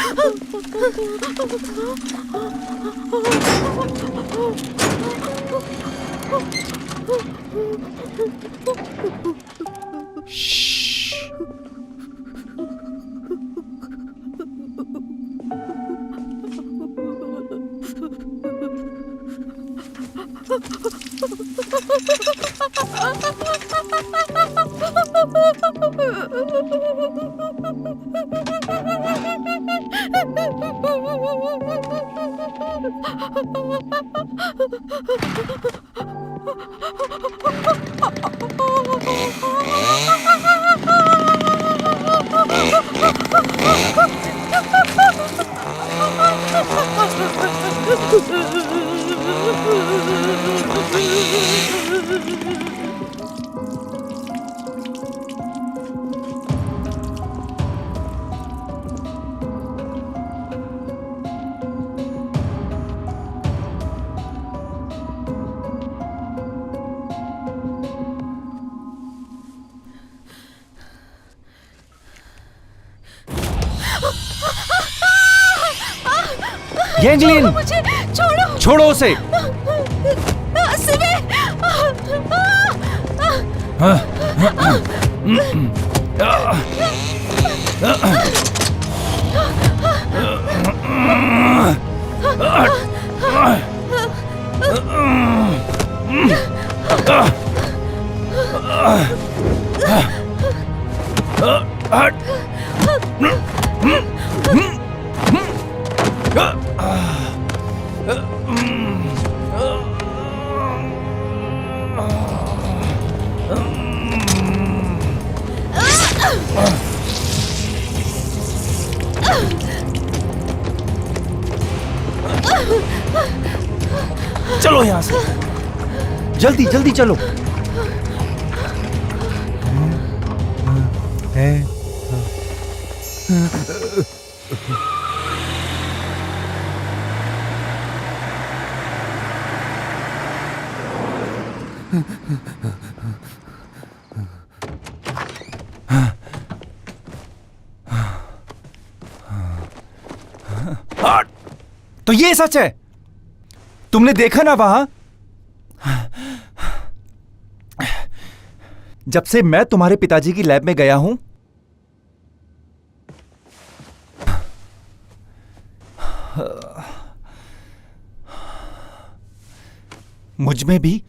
जैंगलिन, मुझे छोड़ो। छोड़ो उसे। सिवे। चलो यहाँ से, जल्दी जल्दी चलो। तो ये सच है, तुमने देखा ना वहां? जब से मैं तुम्हारे पिताजी की लैब में गया हूं, मुझ में भी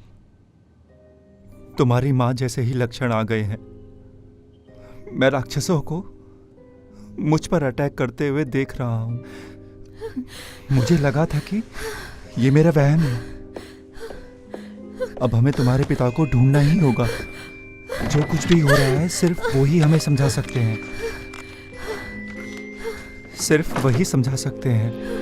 तुम्हारी मां जैसे ही लक्षण आ गए हैं। मैं राक्षसों को मुझ पर अटैक करते हुए देख रहा हूं। मुझे लगा था कि ये मेरा वहम है। अब हमें तुम्हारे पिता को ढूंढना ही होगा। जो कुछ भी हो रहा है सिर्फ वो ही हमें समझा सकते हैं, सिर्फ वही समझा सकते हैं।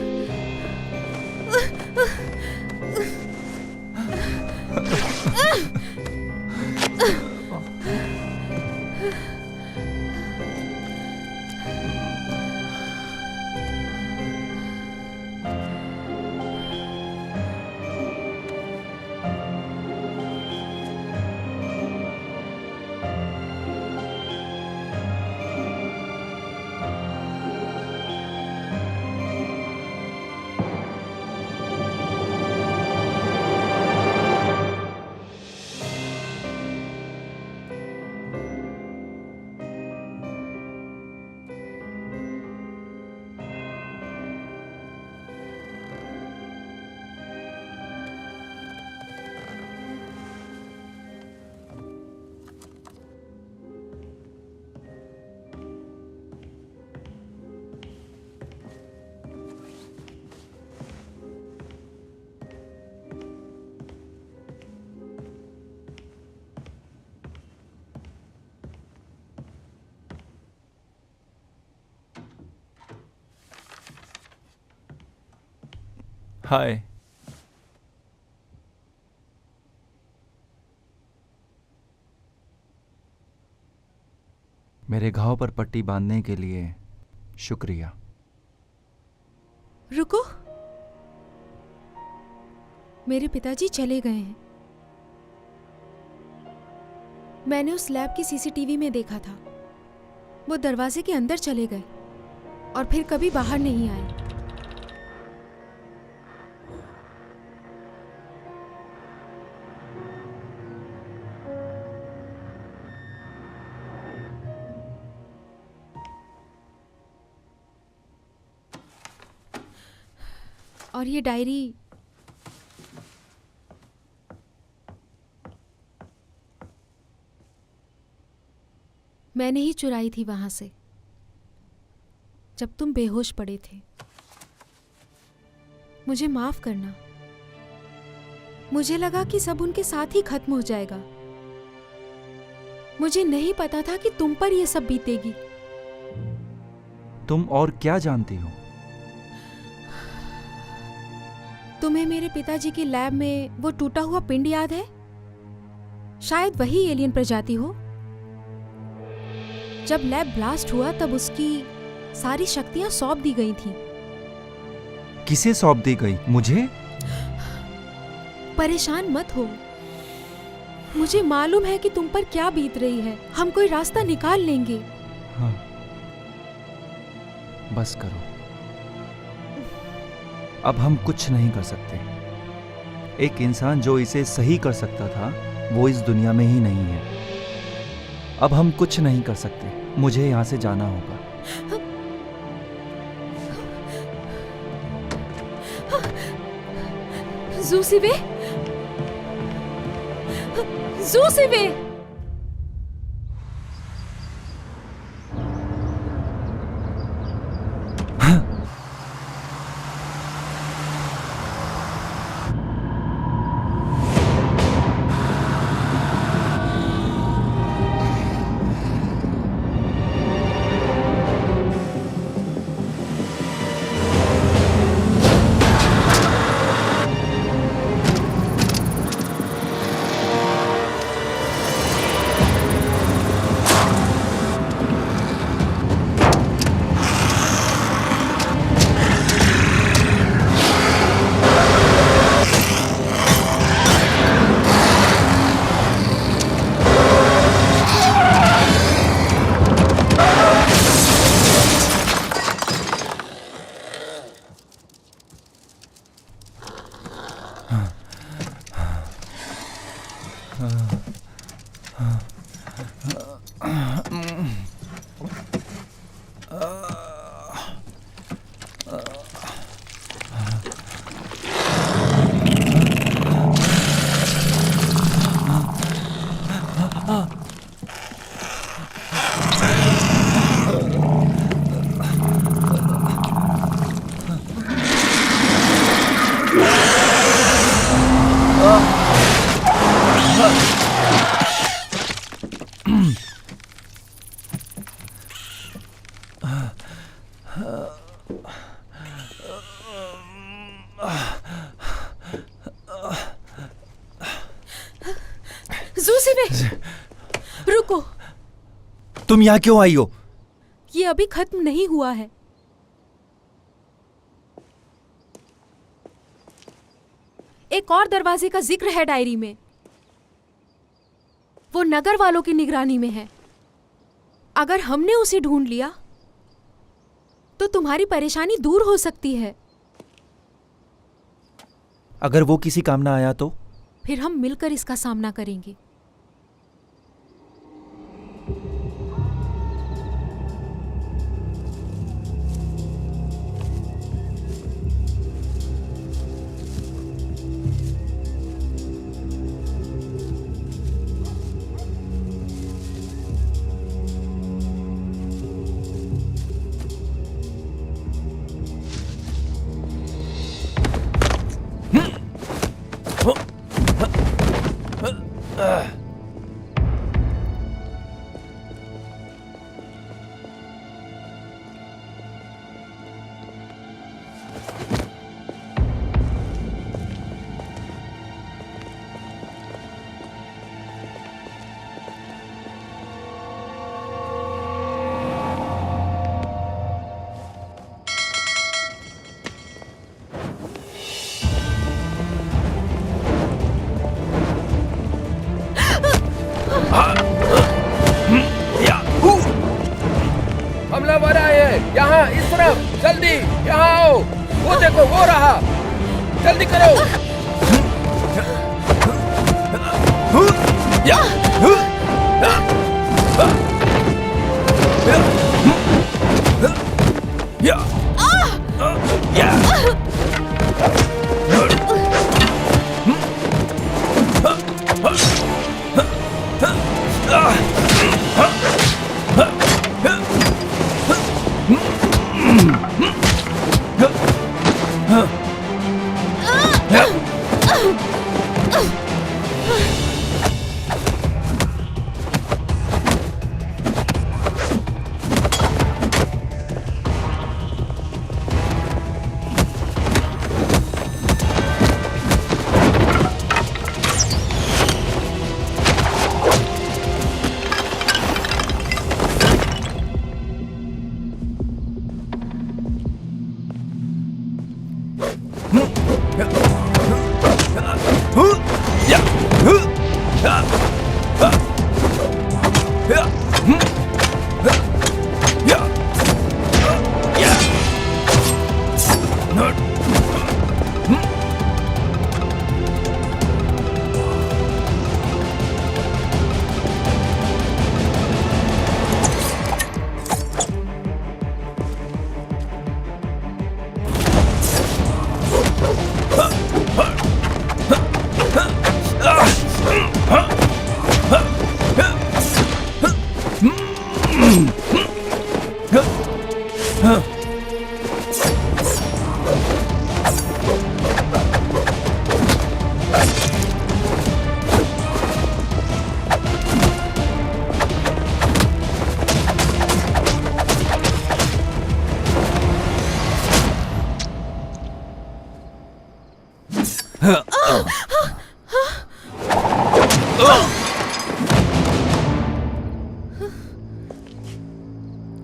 हाय। मेरे घाव पर पट्टी बांधने के लिए शुक्रिया। रुको, मेरे पिताजी चले गए हैं। मैंने उस लैब की सीसीटीवी में देखा था, वो दरवाजे के अंदर चले गए और फिर कभी बाहर नहीं आए। और ये डायरी मैंने ही चुराई थी वहां से जब तुम बेहोश पड़े थे। मुझे माफ करना, मुझे लगा कि सब उनके साथ ही खत्म हो जाएगा। मुझे नहीं पता था कि तुम पर ये सब बीतेगी। तुम और क्या जानती हो? तुम्हें मेरे पिताजी की लैब में वो टूटा हुआ पिंड याद है? शायद वही एलियन प्रजाति हो। जब लैब ब्लास्ट हुआ तब उसकी सारी शक्तियां सौंप दी गई थीं। किसे सौंप दी गई? मुझे? परेशान मत हो, मुझे मालूम है कि तुम पर क्या बीत रही है। हम कोई रास्ता निकाल लेंगे। हाँ, बस करो। अब हम कुछ नहीं कर सकते। एक इंसान जो इसे सही कर सकता था वो इस दुनिया में ही नहीं है। अब हम कुछ नहीं कर सकते। मुझे यहां से जाना होगा। ज़ूसीवे, ज़ूसीवे, सिवे, रुको। तुम यहाँ क्यों आई हो? ये अभी खत्म नहीं हुआ है। एक और दरवाजे का जिक्र है डायरी में। वो नगर वालों की निगरानी में है। अगर हमने उसे ढूंढ लिया तो तुम्हारी परेशानी दूर हो सकती है। अगर वो किसी काम ना आया तो? फिर हम मिलकर इसका सामना करेंगे। हमलावर आए हैं, यहाँ इस तरफ, जल्दी यहाँ आओ। वो देखो, वो रहा, जल्दी करो।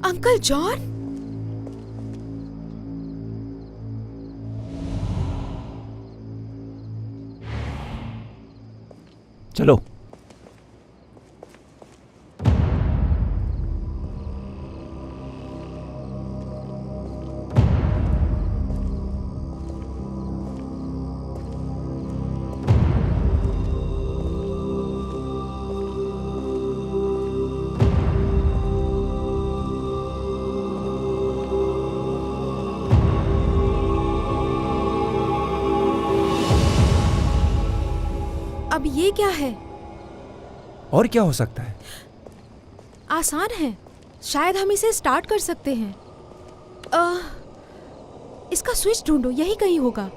अंकल जॉन, चलो। अब ये क्या है? और क्या हो सकता है? आसान है, शायद हम इसे स्टार्ट कर सकते हैं। इसका स्विच ढूंढो, यही कहीं होगा।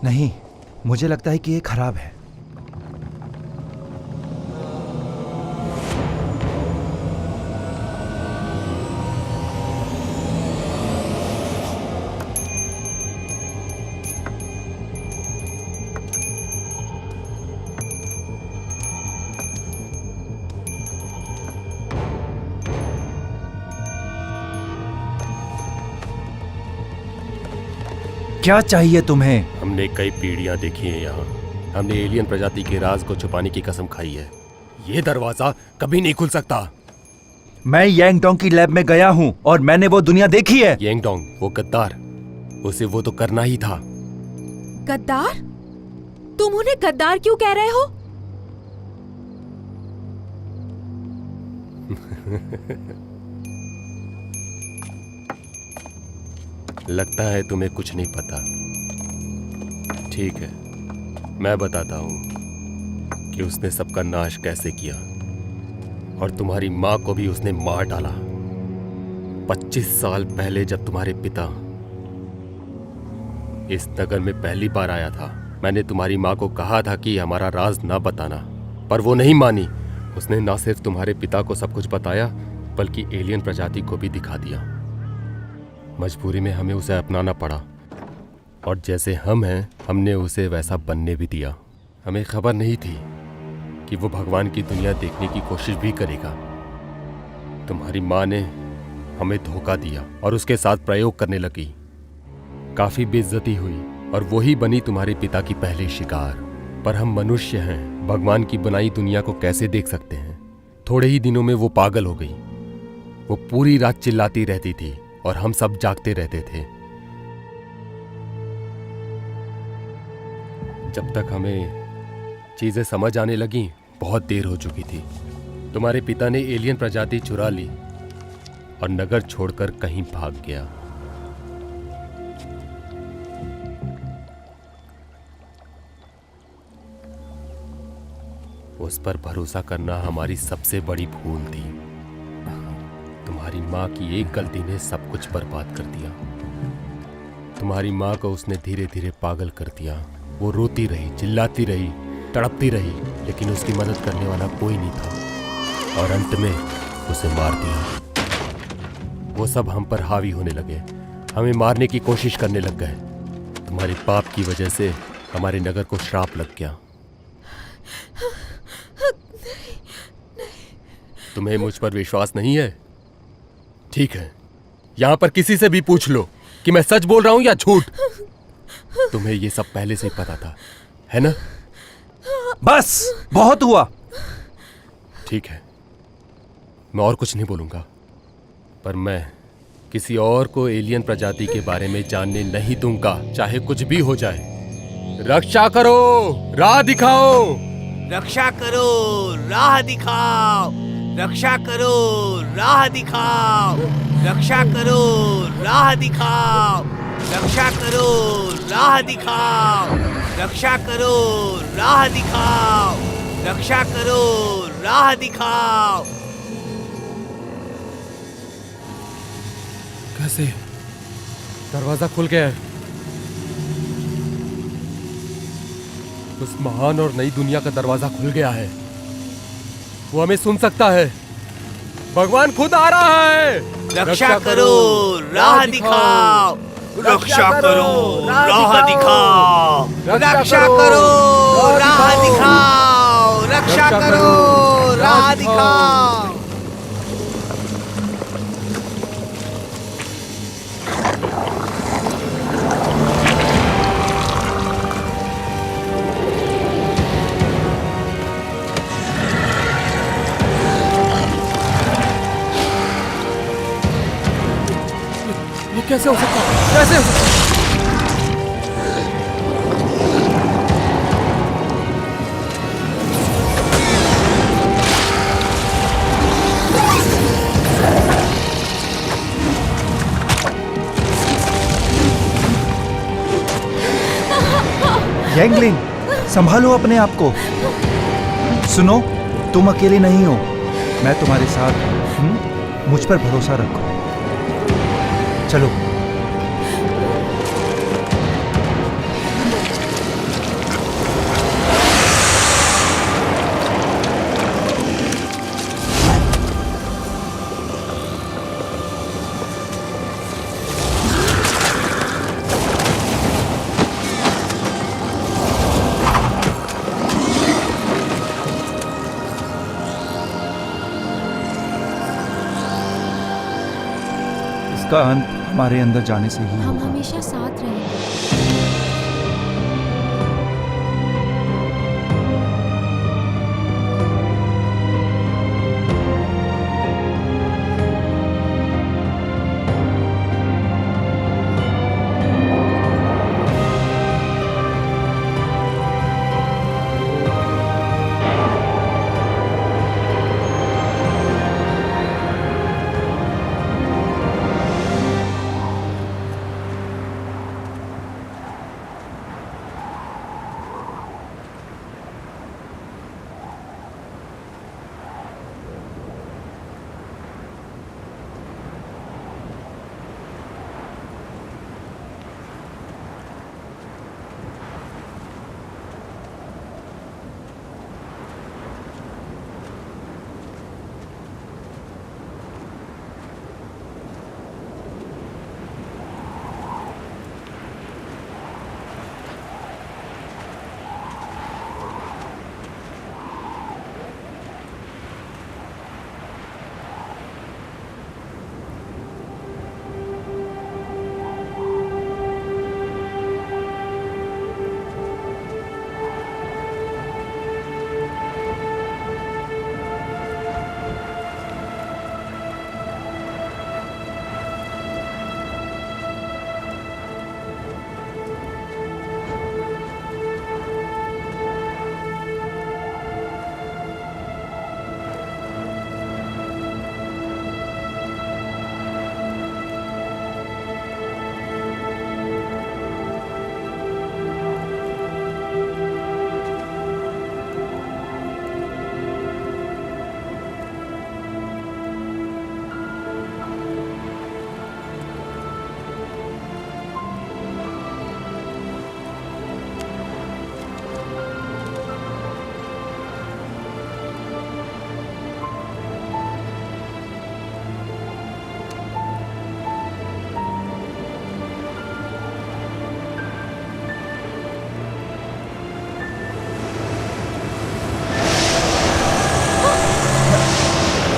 नहीं, मुझे लगता है कि ये खराब है। क्या चाहिए तुम्हें? हमने कई पीढ़ियां देखी हैं यहाँ। हमने एलियन प्रजाति के राज को छुपाने की कसम खाई है। ये दरवाजा कभी नहीं खुल सकता। मैं यांगडोंग की लैब में गया हूँ और मैंने वो दुनिया देखी है। यांगडोंग वो गद्दार, उसे वो तो करना ही था। गद्दार? तुम उन्हें गद्दार क्यों कह रहे हो? लगता है तुम्हें कुछ नहीं पता। ठीक है, मैं बताता हूं कि उसने सबका नाश कैसे किया, और तुम्हारी मां को भी उसने मार डाला। 25 साल पहले जब तुम्हारे पिता इस नगर में पहली बार आया था, मैंने तुम्हारी मां को कहा था कि हमारा राज ना बताना, पर वो नहीं मानी। उसने ना सिर्फ तुम्हारे पिता को सब कुछ बताया, बल्कि एलियन प्रजाति को भी दिखा दिया। मजबूरी में हमें उसे अपनाना पड़ा, और जैसे हम हैं, हमने उसे वैसा बनने भी दिया। हमें खबर नहीं थी कि वो भगवान की दुनिया देखने की कोशिश भी करेगा। तुम्हारी माँ ने हमें धोखा दिया और उसके साथ प्रयोग करने लगी। काफी बेइज्जती हुई और वही बनी तुम्हारे पिता की पहली शिकार। पर हम मनुष्य हैं, भगवान की बनाई दुनिया को कैसे देख सकते हैं? थोड़े ही दिनों में वो पागल हो गई। वो पूरी रात चिल्लाती रहती थी और हम सब जागते रहते थे। जब तक हमें चीजें समझ आने लगी, बहुत देर हो चुकी थी। तुम्हारे पिता ने एलियन प्रजाति चुरा ली और नगर छोड़कर कहीं भाग गया। उस पर भरोसा करना हमारी सबसे बड़ी भूल थी। तुम्हारी माँ की एक गलती ने सब कुछ बर्बाद कर दिया। तुम्हारी माँ को उसने धीरे धीरे पागल कर दिया। वो रोती रही, चिल्लाती रही, तड़पती रही, लेकिन उसकी मदद करने वाला कोई नहीं था, और अंत में उसे मार दिया। वो सब हम पर हावी होने लगे, हमें मारने की कोशिश करने लग गए। तुम्हारे पाप की वजह से हमारे नगर को श्राप लग गया। तुम्हें मुझ पर विश्वास नहीं है? ठीक है, यहां पर किसी से भी पूछ लो कि मैं सच बोल रहा हूं या झूठ। तुम्हें ये सब पहले से ही पता था, है ना? बस बहुत हुआ। ठीक है, मैं और कुछ नहीं बोलूंगा, पर मैं किसी और को एलियन प्रजाति के बारे में जानने नहीं दूंगा, चाहे कुछ भी हो जाए। रक्षा करो, राह दिखाओ। रक्षा करो, राह दिखाओ। रक्षा करो, राह दिखाओ। रक्षा करो, राह दिखाओ। रक्षा करो, राह दिखाओ। रक्षा करो, राह दिखाओ। रक्षा करो, राह दिखाओ। कैसे? दरवाजा खुल गया है। उस महान और नई दुनिया का दरवाजा खुल गया है। वो हमें सुन सकता है। भगवान खुद आ रहा है। रक्षा करो, राह दिखाओ। रक्षा करो, राह दिखाओ। रक्षा करो, राह दिखाओ। रक्षा करो, राह दिखाओ। ये कैसे हो सकता है? कैसे हो सकता है? यांगलिंग, संभालो अपने आप को। सुनो, तुम अकेले नहीं हो, मैं तुम्हारे साथ हूं। मुझ पर भरोसा रखो। चलो। इसका अंत हमारे अंदर जाने से ही हम होगा। हमेशा साथ रहेंगे।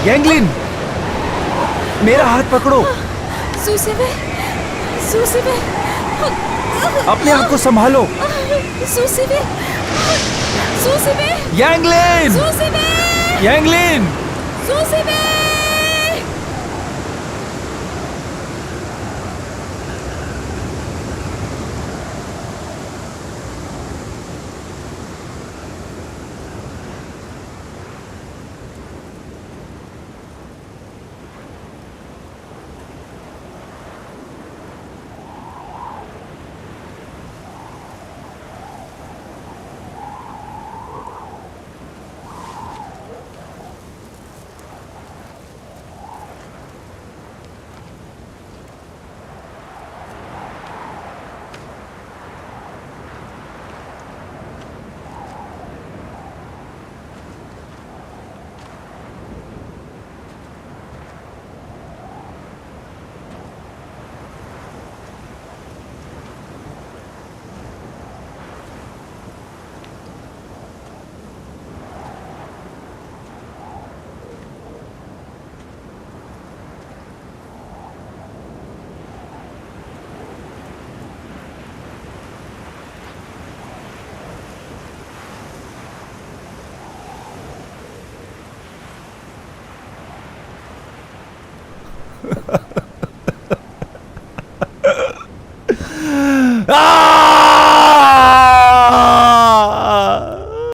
यांगलिन, मेरा हाथ पकड़ो। सुसिबे, सुसिबे, अपने आप को संभालो। सुसिबे, सुसिबे, यांगलिन, सुसिबे, यांगलिन। सुसिबे।